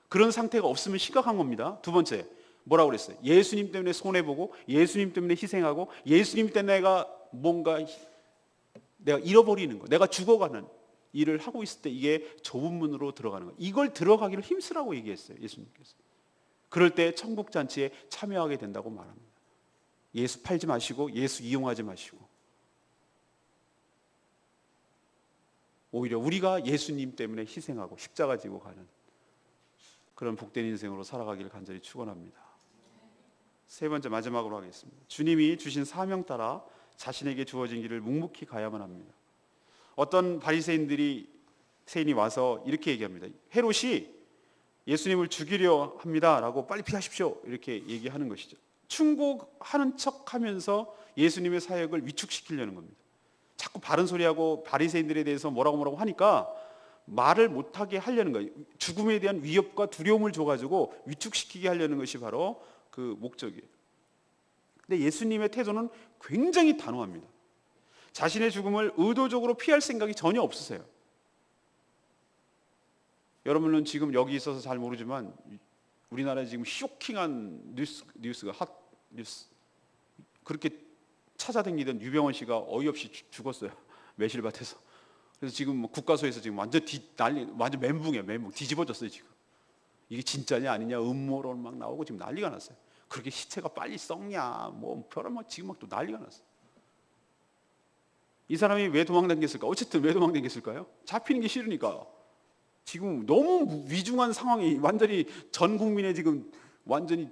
그런 상태가 없으면 심각한 겁니다. 두 번째, 뭐라고 그랬어요? 예수님 때문에 손해보고, 예수님 때문에 희생하고, 예수님 때문에 내가 잃어버리는 거, 내가 죽어가는 일을 하고 있을 때 이게 좁은 문으로 들어가는 거예요. 이걸 들어가기를 힘쓰라고 얘기했어요, 예수님께서. 그럴 때 천국 잔치에 참여하게 된다고 말합니다. 예수 팔지 마시고, 예수 이용하지 마시고, 오히려 우리가 예수님 때문에 희생하고 십자가 지고 가는 그런 복된 인생으로 살아가기를 간절히 축원합니다. 세 번째, 마지막으로 하겠습니다. 주님이 주신 사명 따라 자신에게 주어진 길을 묵묵히 가야만 합니다. 어떤 바리새인이 와서 이렇게 얘기합니다. 헤롯이 예수님을 죽이려 합니다라고 빨리 피하십시오, 이렇게 얘기하는 것이죠. 충고하는 척하면서 예수님의 사역을 위축시키려는 겁니다. 자꾸 바른 소리하고 바리새인들에 대해서 뭐라고 하니까 말을 못하게 하려는 거예요. 죽음에 대한 위협과 두려움을 줘가지고 위축시키게 하려는 것이 바로 그 목적이에요. 근데 예수님의 태도는 굉장히 단호합니다. 자신의 죽음을 의도적으로 피할 생각이 전혀 없으세요. 여러분은 지금 여기 있어서 잘 모르지만 우리나라에 지금 쇼킹한 뉴스가 핫 뉴스, 그렇게 찾아다니던 유병원 씨가 어이없이 죽었어요. 매실밭에서. 그래서 지금 국가소에서 지금 완전 완전 멘붕이에요. 멘붕. 뒤집어졌어요 지금. 이게 진짜냐 아니냐 음모론 막 나오고 지금 난리가 났어요. 그렇게 시체가 빨리 썩냐 뭐 지금 막 또 난리가 났어요. 이 사람이 왜 도망다녔을까? 어쨌든 왜 도망다녔을까요? 잡히는 게 싫으니까. 지금 너무 위중한 상황이 완전히 전 국민의 지금 완전히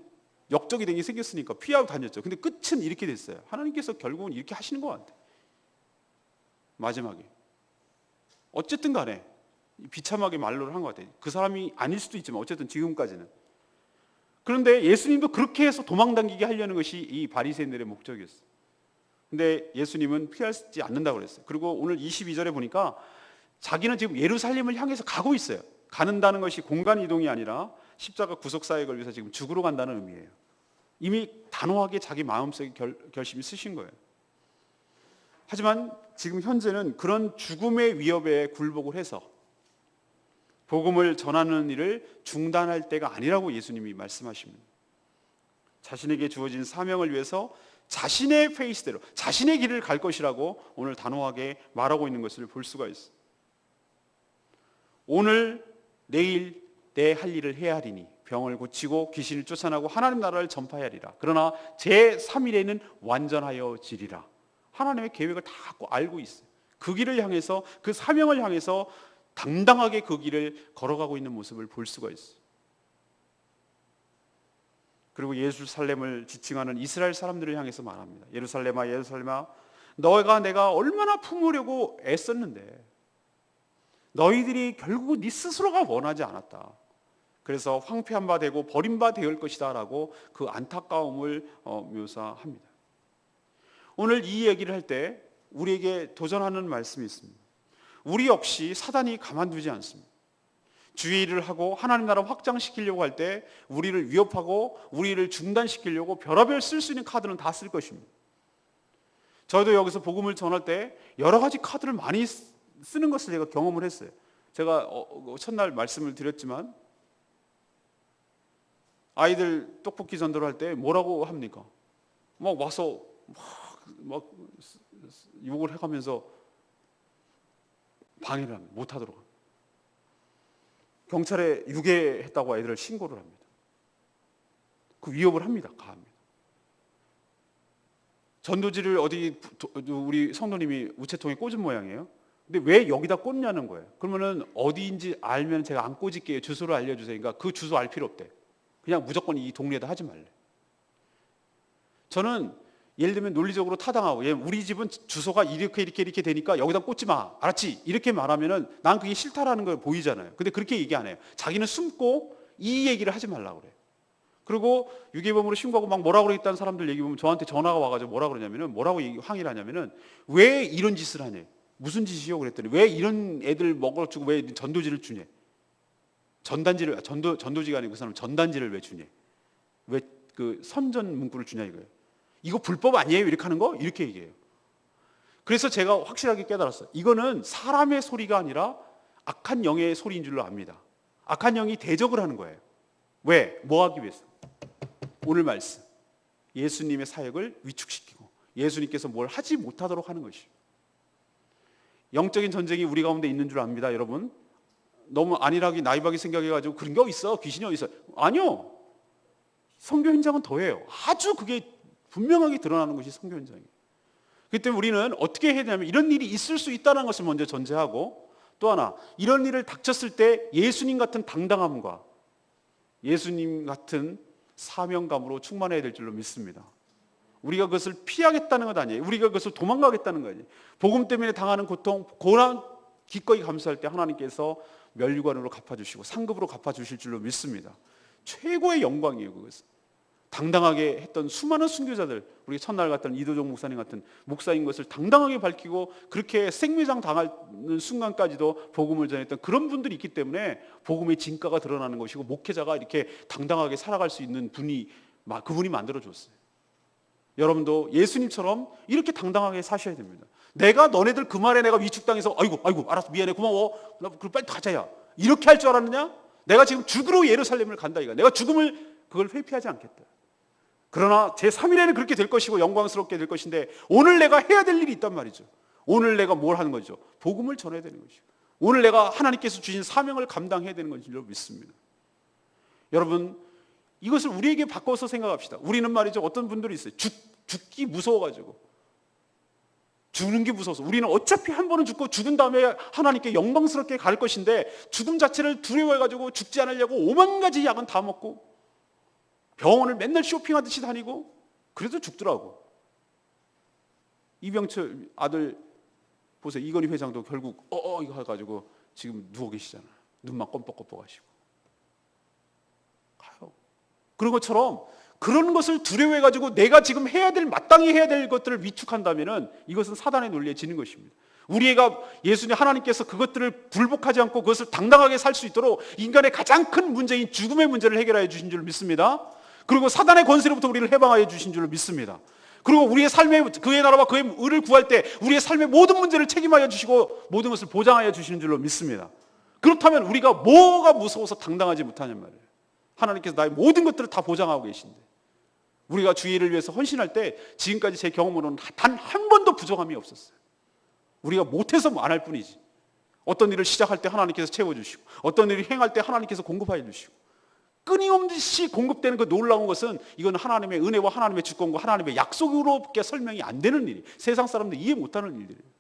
역적이 된 게 생겼으니까 피하고 다녔죠. 근데 끝은 이렇게 됐어요. 하나님께서 결국은 이렇게 하시는 것 같아요. 마지막에 어쨌든 간에 비참하게 만로를 한 것 같아요. 그 사람이 아닐 수도 있지만 어쨌든 지금까지는. 그런데 예수님도 그렇게 해서 도망다니게 하려는 것이 이 바리새인들의 목적이었어요. 근데 예수님은 피하지 않는다고 그랬어요. 그리고 오늘 22절에 보니까 자기는 지금 예루살렘을 향해서 가고 있어요. 가는다는 것이 공간 이동이 아니라 십자가 구속 사역을 위해서 지금 죽으러 간다는 의미예요. 이미 단호하게 자기 마음속에 결심이 쓰신 거예요. 하지만 지금 현재는 그런 죽음의 위협에 굴복을 해서 복음을 전하는 일을 중단할 때가 아니라고 예수님이 말씀하십니다. 자신에게 주어진 사명을 위해서 자신의 페이스대로 자신의 길을 갈 것이라고 오늘 단호하게 말하고 있는 것을 볼 수가 있어요. 오늘 내일 내 할 일을 해야 하리니 병을 고치고 귀신을 쫓아내고 하나님 나라를 전파해야 하리라. 그러나 제3일에는 완전하여 지리라. 하나님의 계획을 다 알고 있어요. 그 길을 향해서, 그 사명을 향해서 당당하게 그 길을 걸어가고 있는 모습을 볼 수가 있어요. 그리고 예루살렘을 지칭하는 이스라엘 사람들을 향해서 말합니다. 예루살렘아 예루살렘아 내가 얼마나 품으려고 애썼는데 너희들이 결국 네 스스로가 원하지 않았다. 그래서 황폐한 바 되고 버린 바 되을 것이다 라고 그 안타까움을 묘사합니다. 오늘 이 얘기를 할 때 우리에게 도전하는 말씀이 있습니다. 우리 역시 사단이 가만두지 않습니다. 주의 일을 하고 하나님 나라 확장시키려고 할 때 우리를 위협하고 우리를 중단시키려고 별의별 쓸 수 있는 카드는 다 쓸 것입니다. 저도 여기서 복음을 전할 때 여러 가지 카드를 많이 쓰는 것을 제가 경험을 했어요. 제가 첫날 말씀을 드렸지만 아이들 떡볶이 전도를 할 때 뭐라고 합니까? 막 와서 막 욕을 해가면서 방해를 합니다. 못하도록 합니다. 경찰에 유괴했다고 아이들을 신고를 합니다. 그 위협을 합니다. 가합니다. 전도지를 어디 우리 성도님이 우체통에 꽂은 모양이에요. 근데 왜 여기다 꽂냐는 거예요. 그러면은 어디인지 알면 제가 안 꽂을게요. 주소를 알려주세요. 그러니까 그 주소 알 필요 없대. 그냥 무조건 이 동네에다 하지 말래. 저는 예를 들면 논리적으로 타당하고, 우리 집은 주소가 이렇게 되니까 여기다 꽂지 마. 알았지? 이렇게 말하면은 난 그게 싫다라는 걸 보이잖아요. 근데 그렇게 얘기 안 해요. 자기는 숨고 이 얘기를 하지 말라고 그래요. 그리고 유괴범으로 신고하고 막 뭐라고 그랬다는 사람들 얘기 보면 저한테 전화가 와가지고 뭐라고 그러냐면은 뭐라고 항의를 하냐면은 왜 이런 짓을 하냐. 무슨 짓이요? 그랬더니 왜 이런 애들 먹어주고 왜 전도지를 주냐. 전도지가 아니고 그 사람 전단지를 왜 주냐. 왜 그 선전 문구를 주냐 이거예요. 이거 불법 아니에요? 이렇게 하는 거? 이렇게 얘기해요. 그래서 제가 확실하게 깨달았어요. 이거는 사람의 소리가 아니라 악한 영의 소리인 줄로 압니다. 악한 영이 대적을 하는 거예요. 왜? 뭐 하기 위해서? 오늘 말씀. 예수님의 사역을 위축시키고 예수님께서 뭘 하지 못하도록 하는 것이에요. 영적인 전쟁이 우리 가운데 있는 줄 압니다, 여러분. 너무 안일하게 나이박이 생각해가지고 그런 게 어디 있어? 귀신이 어디 있어? 아니요. 선교 현장은 더해요. 아주 그게 분명하게 드러나는 것이 선교 현장이에요. 그렇기 때문에 우리는 어떻게 해야 되냐면 이런 일이 있을 수 있다는 것을 먼저 전제하고, 또 하나 이런 일을 닥쳤을 때 예수님 같은 당당함과 예수님 같은 사명감으로 충만해야 될 줄로 믿습니다. 우리가 그것을 피하겠다는 것 아니에요. 우리가 그것을 도망가겠다는 거 아니에요. 복음 때문에 당하는 고통, 고난 기꺼이 감수할 때 하나님께서 멸류관으로 갚아주시고 상급으로 갚아주실 줄로 믿습니다. 최고의 영광이에요. 그것은 당당하게 했던 수많은 순교자들, 우리 첫날 갔던 이도종 목사님 같은 목사인 것을 당당하게 밝히고 그렇게 생매장 당하는 순간까지도 복음을 전했던 그런 분들이 있기 때문에 복음의 진가가 드러나는 것이고, 목회자가 이렇게 당당하게 살아갈 수 있는 그분이 만들어줬어요. 여러분도 예수님처럼 이렇게 당당하게 사셔야 됩니다. 내가 너네들 그 말에 내가 위축당해서 아이고 알았어 미안해 고마워 그럼 빨리 가자야 이렇게 할 줄 알았느냐? 내가 지금 죽으러 예루살렘을 간다 이거. 내가 죽음을 그걸 회피하지 않겠다. 그러나 제3일에는 그렇게 될 것이고 영광스럽게 될 것인데, 오늘 내가 해야 될 일이 있단 말이죠. 오늘 내가 뭘 하는 거죠? 복음을 전해야 되는 것이죠. 오늘 내가 하나님께서 주신 사명을 감당해야 되는 것을 믿습니다. 여러분, 이것을 우리에게 바꿔서 생각합시다. 우리는 말이죠, 어떤 분들이 있어요. 죽기 무서워가지고, 죽는 게 무서워서 우리는 어차피 한 번은 죽고 죽은 다음에 하나님께 영광스럽게 갈 것인데, 죽음 자체를 두려워해가지고 죽지 않으려고 5만 가지 약은 다 먹고 병원을 맨날 쇼핑하듯이 다니고 그래도 죽더라고. 이병철 아들 보세요. 이건희 회장도 결국 이거 해가지고 지금 누워 계시잖아. 눈만 껌뻑껌뻑 하시고 가요. 그런 것처럼 그런 것을 두려워해가지고 내가 지금 마땅히 해야 될 것들을 위축한다면은 이것은 사단의 논리에 지는 것입니다. 우리가 예수님 하나님께서 그것들을 굴복하지 않고 그것을 당당하게 살 수 있도록 인간의 가장 큰 문제인 죽음의 문제를 해결하여 주신 줄 믿습니다. 그리고 사단의 권세로부터 우리를 해방하여 주신 줄로 믿습니다. 그리고 우리의 삶에 그의 나라와 그의 의를 구할 때 우리의 삶의 모든 문제를 책임하여 주시고 모든 것을 보장하여 주시는 줄로 믿습니다. 그렇다면 우리가 뭐가 무서워서 당당하지 못하냔 말이에요. 하나님께서 나의 모든 것들을 다 보장하고 계신데, 우리가 주의 일을 위해서 헌신할 때 지금까지 제 경험으로는 단 한 번도 부족함이 없었어요. 우리가 못해서 안 할 뿐이지. 어떤 일을 시작할 때 하나님께서 채워주시고, 어떤 일을 행할 때 하나님께서 공급하여 주시고, 끊임없이 공급되는 그 놀라운 것은 이건 하나님의 은혜와 하나님의 주권과 하나님의 약속으로밖에 설명이 안 되는 일이, 세상 사람들이 이해 못하는 일들이에요.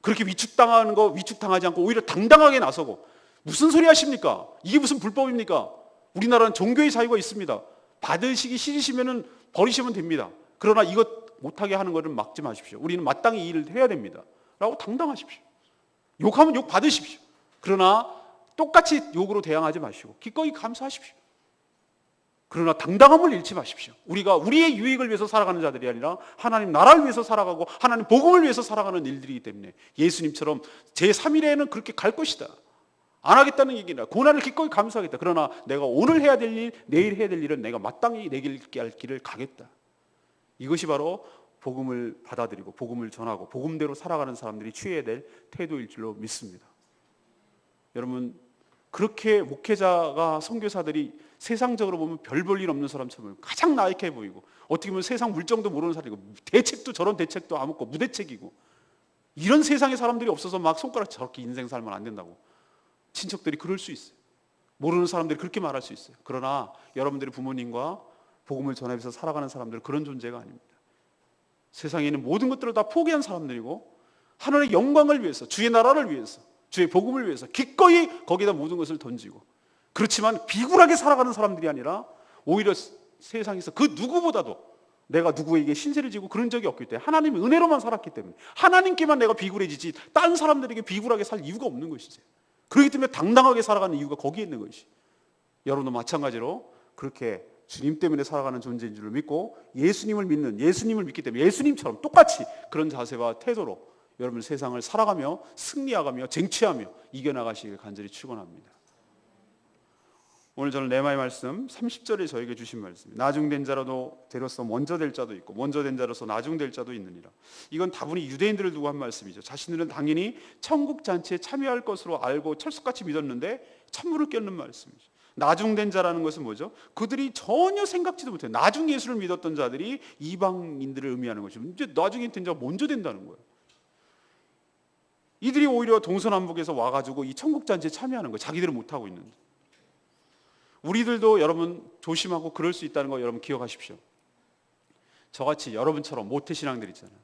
그렇게 위축당하지 않고 오히려 당당하게 나서고, 무슨 소리 하십니까? 이게 무슨 불법입니까? 우리나라는 종교의 자유가 있습니다. 받으시기 싫으시면 버리시면 됩니다. 그러나 이것 못하게 하는 것을 막지 마십시오. 우리는 마땅히 이 일을 해야 됩니다 라고 당당하십시오. 욕하면 욕 받으십시오. 그러나 똑같이 욕으로 대항하지 마시고 기꺼이 감사하십시오. 그러나 당당함을 잃지 마십시오. 우리가 우리의 유익을 위해서 살아가는 자들이 아니라 하나님 나라를 위해서 살아가고 하나님 복음을 위해서 살아가는 일들이기 때문에 예수님처럼 제3일에는 그렇게 갈 것이다. 안 하겠다는 얘기나 고난을 기꺼이 감수하겠다. 그러나 내가 오늘 해야 될 일, 내일 해야 될 일은 내가 마땅히 내 길을 가겠다. 이것이 바로 복음을 받아들이고 복음을 전하고 복음대로 살아가는 사람들이 취해야 될 태도일 줄로 믿습니다. 여러분, 그렇게 목회자가, 선교사들이 세상적으로 보면 별 볼 일 없는 사람처럼 가장 나약해 보이고, 어떻게 보면 세상 물정도 모르는 사람이고, 대책도 저런 대책도 안 먹고 무대책이고, 이런 세상에 사람들이 없어서 막 손가락 저렇게 인생 살면 안 된다고 친척들이 그럴 수 있어요. 모르는 사람들이 그렇게 말할 수 있어요. 그러나 여러분들의 부모님과 복음을 전하면서 살아가는 사람들은 그런 존재가 아닙니다. 세상에 있는 모든 것들을 다 포기한 사람들이고, 하늘의 영광을 위해서, 주의 나라를 위해서, 주의 복음을 위해서 기꺼이 거기다 모든 것을 던지고, 그렇지만 비굴하게 살아가는 사람들이 아니라 오히려 세상에서 그 누구보다도 내가 누구에게 신세를 지고 그런 적이 없기 때문에, 하나님의 은혜로만 살았기 때문에 하나님께만 내가 비굴해지지 다른 사람들에게 비굴하게 살 이유가 없는 것이죠. 그렇기 때문에 당당하게 살아가는 이유가 거기에 있는 것이, 여러분도 마찬가지로 그렇게 주님 때문에 살아가는 존재인 줄 믿고 예수님을 믿기 때문에 예수님처럼 똑같이 그런 자세와 태도로 여러분 세상을 살아가며 승리하가며 쟁취하며 이겨나가시길 간절히 축원합니다. 오늘 저는 레마의 말씀 30절에 저에게 주신 말씀, 나중된 자라도 대로서 먼저 될 자도 있고 먼저 된 자로서 나중될 자도 있느니라. 이건 다분히 유대인들을 두고 한 말씀이죠. 자신들은 당연히 천국 잔치에 참여할 것으로 알고 철석같이 믿었는데 찬물을 껴는 말씀이죠. 나중된 자라는 것은 뭐죠? 그들이 전혀 생각지도 못해요. 나중 예수를 믿었던 자들이 이방인들을 의미하는 것이죠. 이제 나중에 된 자가 먼저 된다는 거예요. 이들이 오히려 동서남북에서 와가지고 이 천국 잔치에 참여하는 거예요. 자기들은 못하고 있는데. 우리들도 여러분 조심하고 그럴 수 있다는 거 여러분 기억하십시오. 저같이 여러분처럼 모태 신앙들 있잖아요.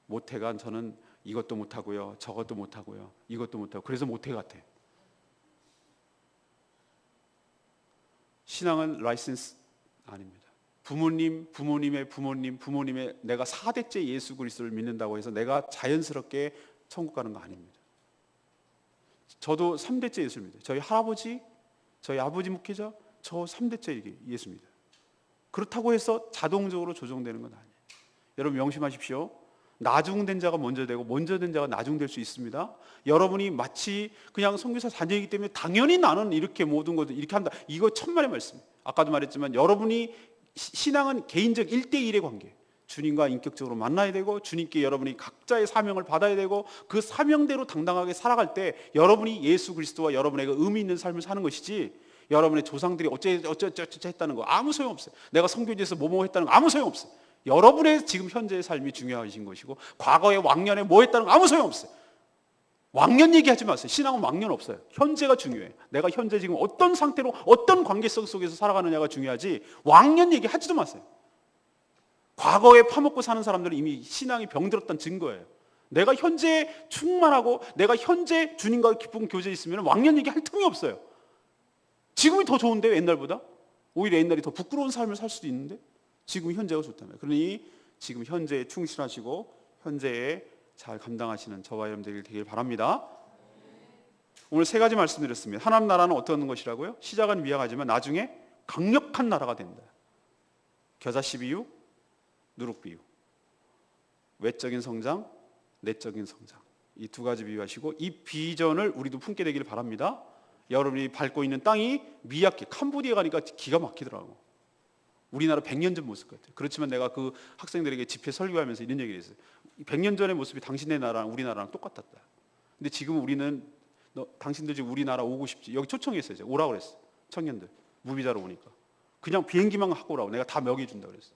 모태가 저는 이것도 못하고요, 저것도 못하고요, 이것도 못하고, 그래서 모태 같아. 신앙은 라이센스 아닙니다. 부모님의 내가 4대째 예수 그리스도를 믿는다고 해서 내가 자연스럽게 천국 가는 거 아닙니다. 저도 3대째 예수를 믿어요. 저희 할아버지, 저희 아버지 목회자, 저 3대째 예수 믿어요. 그렇다고 해서 자동적으로 조정되는 건 아니에요. 여러분 명심하십시오. 나중된 자가 먼저 되고 먼저 된 자가 나중될 수 있습니다. 여러분이 마치 그냥 선교사 자녀이기 때문에 당연히 나는 이렇게 모든 것을 이렇게 한다, 이거 천만의 말씀이에요. 아까도 말했지만 여러분이 신앙은 개인적 1대1의 관계, 주님과 인격적으로 만나야 되고 주님께 여러분이 각자의 사명을 받아야 되고 그 사명대로 당당하게 살아갈 때 여러분이 예수 그리스도와 여러분에게 의미 있는 삶을 사는 것이지, 여러분의 조상들이 어쩌 했다는 거 아무 소용없어요. 내가 선교지에서 뭐뭐 했다는 거 아무 소용없어요. 여러분의 지금 현재의 삶이 중요하신 것이고, 과거에 왕년에 뭐 했다는 거 아무 소용없어요. 왕년 얘기하지 마세요. 신앙은 왕년 없어요. 현재가 중요해요. 내가 현재 지금 어떤 상태로 어떤 관계성 속에서 살아가느냐가 중요하지 왕년 얘기하지도 마세요. 과거에 파먹고 사는 사람들은 이미 신앙이 병들었다는 증거예요. 내가 현재 충만하고 내가 현재 주님과 깊은 교제에 있으면 왕년 얘기할 틈이 없어요. 지금이 더 좋은데요, 옛날보다? 오히려 옛날이 더 부끄러운 삶을 살 수도 있는데 지금 현재가 좋다면, 그러니 지금 현재에 충실하시고 현재에 잘 감당하시는 저와 여러분들이 되길 바랍니다. 오늘 3가지 말씀드렸습니다. 하나님 나라는 어떤 것이라고요? 시작은 미약하지만 나중에 강력한 나라가 된다. 겨자씨 비유, 누룩 비유. 외적인 성장, 내적인 성장. 이 2가지 비유하시고 이 비전을 우리도 품게 되기를 바랍니다. 여러분이 밟고 있는 땅이 미약해. 캄보디아 가니까 기가 막히더라고. 우리나라 100년 전 모습 같아요. 그렇지만 내가 그 학생들에게 집회 설교하면서 이런 얘기를 했어요. 100년 전의 모습이 당신네 나라랑 우리나라랑 똑같았다. 근데 지금 우리는 당신들 지금 우리나라 오고 싶지? 여기 초청했어요. 오라고 그랬어. 청년들 무비자로 오니까 그냥 비행기만 하고 오라고 내가 다 먹여준다고 그랬어.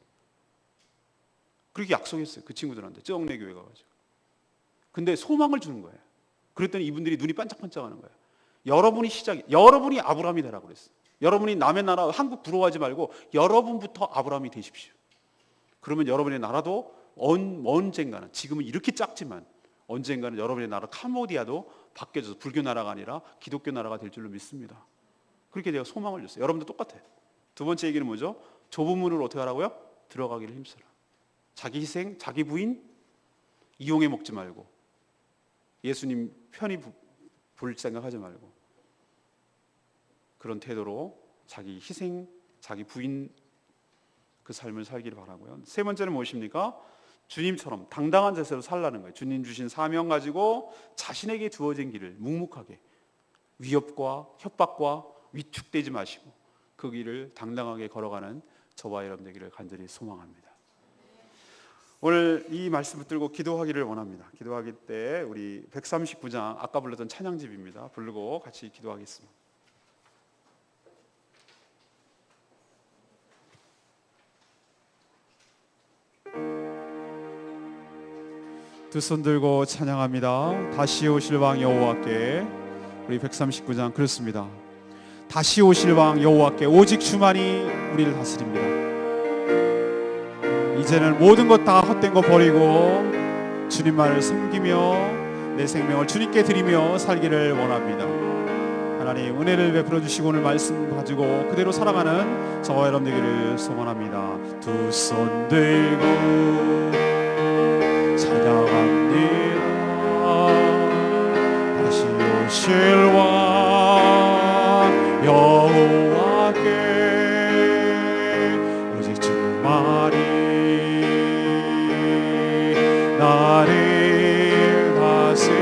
그렇게 약속했어요. 그 친구들한테 쩌옥내 교회 가가지고. 근데 소망을 주는 거예요. 그랬더니 이분들이 눈이 반짝반짝하는 거예요. 여러분이 아브라함이 되라고 그랬어요. 여러분이 남의 나라 한국 부러워하지 말고 여러분부터 아브라함이 되십시오. 그러면 여러분의 나라도 언젠가는, 지금은 이렇게 작지만 언젠가는 여러분의 나라 캄보디아도 바뀌어져서 불교 나라가 아니라 기독교 나라가 될 줄로 믿습니다. 그렇게 내가 소망을 줬어요. 여러분도 똑같아요. 2번째 얘기는 뭐죠? 좁은 문으로 어떻게 하라고요? 들어가기를 힘써라. 자기 희생, 자기 부인 이용해 먹지 말고 예수님 편히 볼 생각하지 말고 그런 태도로 자기 희생, 자기 부인 그 삶을 살기를 바라고요. 3번째는 무엇입니까? 주님처럼 당당한 자세로 살라는 거예요. 주님 주신 사명 가지고 자신에게 주어진 길을 묵묵하게, 위협과 협박과 위축되지 마시고 그 길을 당당하게 걸어가는 저와 여러분 되기를 간절히 소망합니다. 오늘 이 말씀을 들고 기도하기를 원합니다. 기도하기 때 우리 139장 아까 불렀던 찬양집입니다. 부르고 같이 기도하겠습니다. 두 손 들고 찬양합니다. 다시 오실 왕 여호와께. 우리 139장 그렇습니다. 다시 오실 왕 여호와께 오직 주만이 우리를 다스립니다. 이제는 모든 것 다 헛된 거 버리고 주님만을 섬기며 내 생명을 주님께 드리며 살기를 원합니다. 하나님 은혜를 베풀어 주시고 오늘 말씀 가지고 그대로 살아가는 저와 여러분 되기를 소원합니다. 두 손 들고 찬양합니다. 다시 오실 왕 여호와께 오직 주만이 나를 다스리네.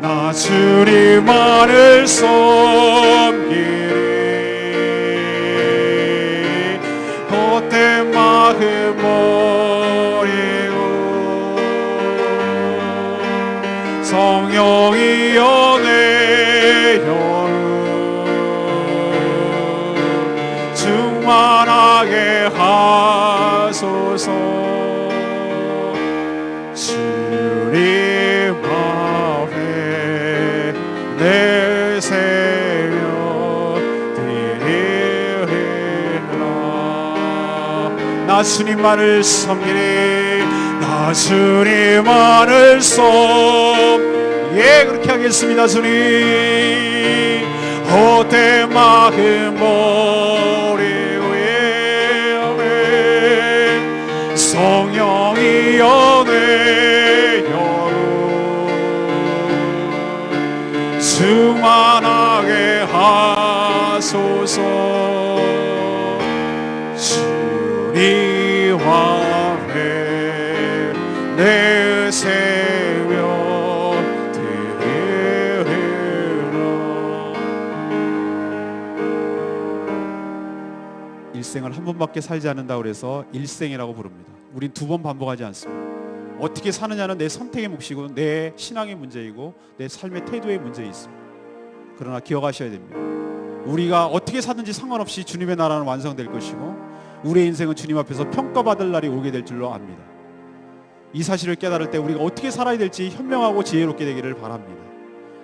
나 주님만을 섬기리. 헛된 마음 버리고 성령이여 내 영혼 충만하게 하소서. 주님 앞에 내세워 드리리라. 나 주님만을 섬기리. 나 주님만을 예 그렇게 하겠습니다. 주님 헛된 마음 버리고 성령이여 내 영혼 충만하게 하소서. 주님 앞에 내세워 드리라. 일생을 한 번밖에 살지 않는다 그래서 일생이라고 부릅니다. 우린 두 번 반복하지 않습니다. 어떻게 사느냐는 내 선택의 몫이고 내 신앙의 문제이고 내 삶의 태도의 문제에 있습니다. 그러나 기억하셔야 됩니다. 우리가 어떻게 사든지 상관없이 주님의 나라는 완성될 것이고 우리의 인생은 주님 앞에서 평가받을 날이 오게 될 줄로 압니다. 이 사실을 깨달을 때 우리가 어떻게 살아야 될지 현명하고 지혜롭게 되기를 바랍니다.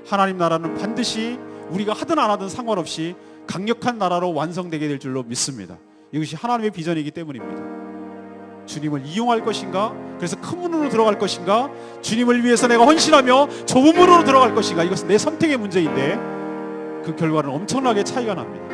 하나님 나라는 반드시 우리가 하든 안 하든 상관없이 강력한 나라로 완성되게 될 줄로 믿습니다. 이것이 하나님의 비전이기 때문입니다. 주님을 이용할 것인가? 그래서 큰 문으로 들어갈 것인가? 주님을 위해서 내가 헌신하며 좁은 문으로 들어갈 것인가? 이것은 내 선택의 문제인데 그 결과는 엄청나게 차이가 납니다.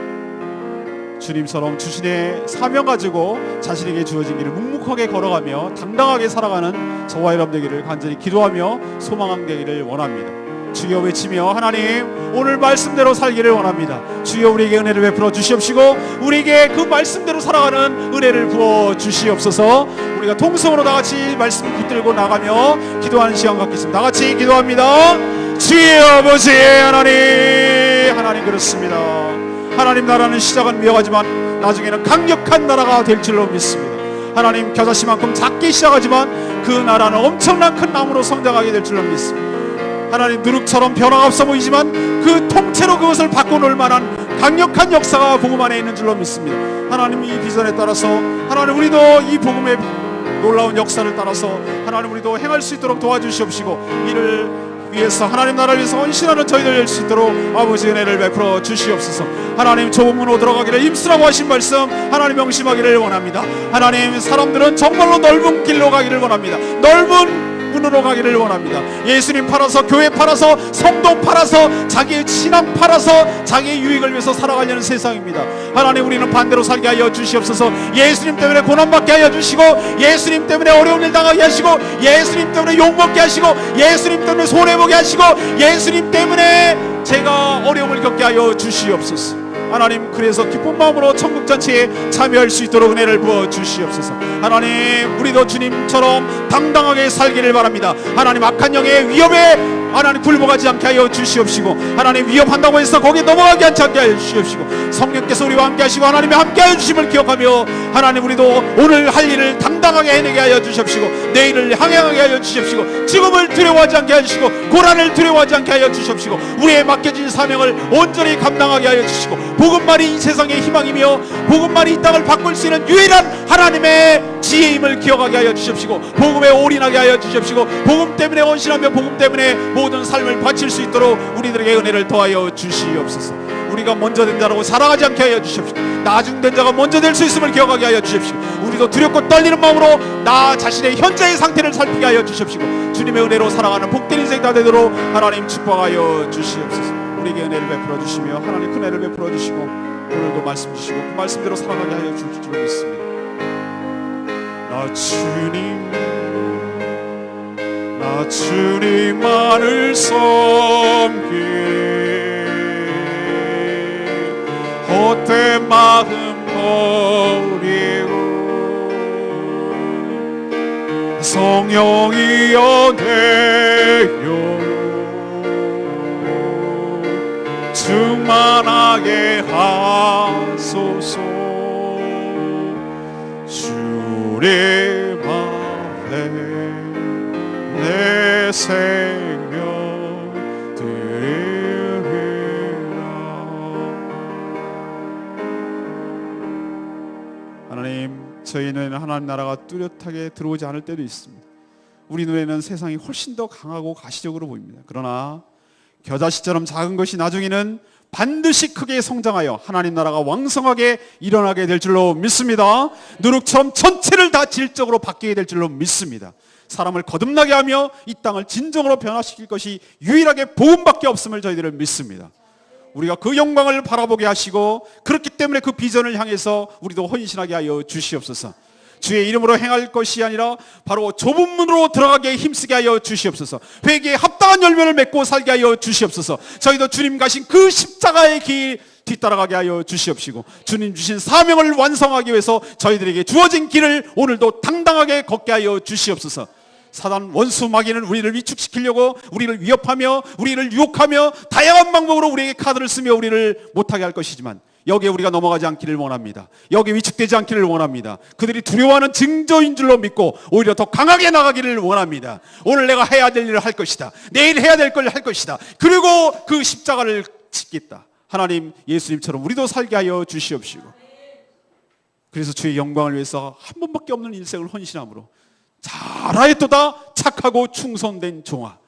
주님처럼 주신의 사명 가지고 자신에게 주어진 길을 묵묵하게 걸어가며 당당하게 살아가는 저와 여러분 되기를 간절히 기도하며 소망하기를 원합니다. 주여 외치며 하나님 오늘 말씀대로 살기를 원합니다. 주여 우리에게 은혜를 베풀어 주시옵시고 우리에게 그 말씀대로 살아가는 은혜를 부어 주시옵소서. 우리가 통성으로 다같이 말씀 붙들고 나가며 기도하는 시간 갖겠습니다. 다같이 기도합니다. 주의 아버지 하나님 그렇습니다. 하나님 나라는 시작은 미약하지만 나중에는 강력한 나라가 될 줄로 믿습니다. 하나님 겨자씨만큼 작게 시작하지만 그 나라는 엄청난 큰 나무로 성장하게 될 줄로 믿습니다. 하나님 누룩처럼 변화가 없어 보이지만 그 통째로 그것을 바꿔놓을 만한 강력한 역사가 복음 안에 있는 줄로 믿습니다. 하나님 이 비전에 따라서 하나님 우리도 이 복음의 놀라운 역사를 따라서 하나님 우리도 행할 수 있도록 도와주시옵시고 이를 위해서 하나님 나라를 위해서 헌신하는 저희들 될 수 있도록 아버지 은혜를 베풀어 주시옵소서. 하나님 좁은 문으로 들어가기를 힘쓰라고 하신 말씀 하나님 명심하기를 원합니다. 하나님 사람들은 정말로 넓은 길로 가기를 원합니다. 넓은 문으로 가기를 원합니다. 예수님 팔아서 교회 팔아서 성도 팔아서 자기의 신앙 팔아서 자기의 유익을 위해서 살아가려는 세상입니다. 하나님 우리는 반대로 살게 하여 주시옵소서. 예수님 때문에 고난받게 하여 주시고 예수님 때문에 어려운 일 당하게 하시고 예수님 때문에 욕먹게 하시고 예수님 때문에 손해보게 하시고 예수님 때문에 제가 어려움을 겪게 하여 주시옵소서. 하나님, 그래서 기쁜 마음으로 천국잔치에 참여할 수 있도록 은혜를 부어 주시옵소서. 하나님, 우리도 주님처럼 당당하게 살기를 바랍니다. 하나님, 악한 영의 위협에 하나님 굴복하지 않게 하여 주시옵시고, 하나님 위협한다고 해서 거기에 넘어가지 않게 하여 주시옵시고, 성령께서 우리와 함께 하시고 하나님이 함께 하여 주심을 기억하며 하나님, 우리도 오늘 할 일을 당당하게 해내게 하여 주시옵시고, 내일을 향하게 하여 주시옵시고, 지금을 두려워하지 않게 하여 주시고, 고난을 두려워하지 않게 하여 주시옵시고, 우리의 맡겨진 사명을 온전히 감당하게 하여 주시고, 복음만이 이 세상의 희망이며 복음만이 이 땅을 바꿀 수 있는 유일한 하나님의 지혜임을 기억하게 하여 주시옵시고, 복음에 올인하게 하여 주시옵시고, 복음 때문에 헌신하며 복음 때문에 모든 삶을 바칠 수 있도록 우리들에게 은혜를 더하여 주시옵소서. 우리가 먼저 된 자라고 살아가지 않게 하여 주시옵시고, 나중 된 자가 먼저 될 수 있음을 기억하게 하여 주시옵시고, 우리도 두렵고 떨리는 마음으로 나 자신의 현재의 상태를 살피게 하여 주시옵시고, 주님의 은혜로 살아가는 복된 인생 다 되도록 하나님 축복하여 주시옵소서. 우리에게 은혜를 베풀어 주시며 하나님 큰 은혜를 베풀어 주시고, 오늘도 말씀 주시고 그 말씀대로 살아가게 하여 주실 줄 믿습니다. 나 주님만을 섬기네. 헛된 마음 버리고 성령이여 내 영혼 충만하게 하소서. 주님 앞에 내 생명 드리리라. 하나님, 저희는 하나님 나라가 뚜렷하게 들어오지 않을 때도 있습니다. 우리 눈에는 세상이 훨씬 더 강하고 가시적으로 보입니다. 그러나 겨자씨처럼 작은 것이 나중에는 반드시 크게 성장하여 하나님 나라가 왕성하게 일어나게 될 줄로 믿습니다. 누룩처럼 전체를 다 질적으로 바뀌게 될 줄로 믿습니다. 사람을 거듭나게 하며 이 땅을 진정으로 변화시킬 것이 유일하게 복음밖에 없음을 저희들은 믿습니다. 우리가 그 영광을 바라보게 하시고, 그렇기 때문에 그 비전을 향해서 우리도 헌신하게 하여 주시옵소서. 주의 이름으로 행할 것이 아니라 바로 좁은 문으로 들어가게 힘쓰게 하여 주시옵소서. 회개에 합당한 열매를 맺고 살게 하여 주시옵소서. 저희도 주님 가신 그 십자가의 길 뒤따라가게 하여 주시옵시고, 주님 주신 사명을 완성하기 위해서 저희들에게 주어진 길을 오늘도 당당하게 걷게 하여 주시옵소서. 사단 원수 마귀는 우리를 위축시키려고 우리를 위협하며 우리를 유혹하며 다양한 방법으로 우리에게 카드를 쓰며 우리를 못하게 할 것이지만, 여기에 우리가 넘어가지 않기를 원합니다. 여기에 위축되지 않기를 원합니다. 그들이 두려워하는 징조인 줄로 믿고 오히려 더 강하게 나가기를 원합니다. 오늘 내가 해야 될 일을 할 것이다. 내일 해야 될 걸 할 것이다. 그리고 그 십자가를 짓겠다. 하나님, 예수님처럼 우리도 살게 하여 주시옵시고, 그래서 주의 영광을 위해서 한 번밖에 없는 일생을 헌신함으로 잘하였도다 착하고 충성된 종아,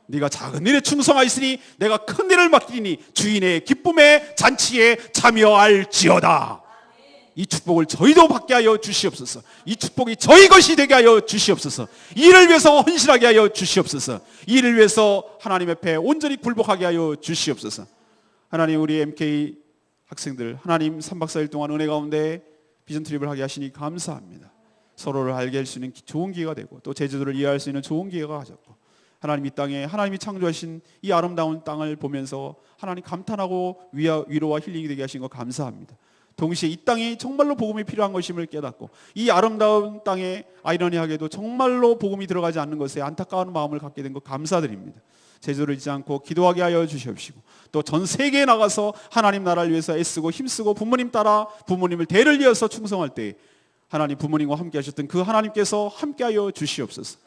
네가 작은 일에 충성하였으니 내가 큰 일을 맡기니 주인의 기쁨의 잔치에 참여할지어다. 이 축복을 저희도 받게 하여 주시옵소서. 이 축복이 저희 것이 되게 하여 주시옵소서. 이를 위해서 헌신하게 하여 주시옵소서. 이를 위해서 하나님 앞에 온전히 굴복하게 하여 주시옵소서. 하나님, 우리 MK 학생들 하나님 3박 4일 동안 은혜 가운데 비전 트립을 하게 하시니 감사합니다. 서로를 알게 할 수 있는 좋은 기회가 되고, 또 제주도를 이해할 수 있는 좋은 기회가 가졌고, 하나님 이 땅에 하나님이 창조하신 이 아름다운 땅을 보면서 하나님 감탄하고 위로와 힐링이 되게 하신 거 감사합니다. 동시에 이 땅이 정말로 복음이 필요한 것임을 깨닫고, 이 아름다운 땅에 아이러니하게도 정말로 복음이 들어가지 않는 것에 안타까운 마음을 갖게 된 것 감사드립니다. 제주를 잊지 않고 기도하게 하여 주시옵시고, 또 전 세계에 나가서 하나님 나라를 위해서 애쓰고 힘쓰고 부모님 따라 부모님을 대를 이어서 충성할 때 하나님 부모님과 함께 하셨던 그 하나님께서 함께 하여 주시옵소서.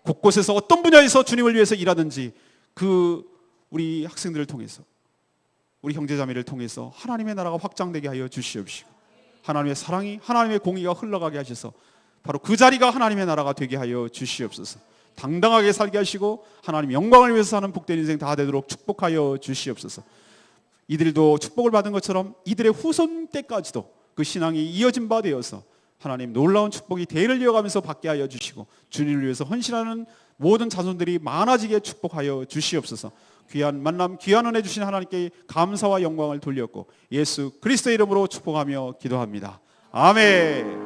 곳곳에서 어떤 분야에서 주님을 위해서 일하든지 그 우리 학생들을 통해서, 우리 형제자매를 통해서 하나님의 나라가 확장되게 하여 주시옵시고, 하나님의 사랑이, 하나님의 공의가 흘러가게 하셔서 바로 그 자리가 하나님의 나라가 되게 하여 주시옵소서. 당당하게 살게 하시고 하나님 영광을 위해서 사는 복된 인생 다 되도록 축복하여 주시옵소서. 이들도 축복을 받은 것처럼 이들의 후손 때까지도 그 신앙이 이어진 바 되어서 하나님 놀라운 축복이 대를 이어가면서 받게 하여 주시고, 주님을 위해서 헌신하는 모든 자손들이 많아지게 축복하여 주시옵소서. 귀한 만남, 귀한 은혜 주신 하나님께 감사와 영광을 돌렸고 예수 그리스도의 이름으로 축복하며 기도합니다. 아멘.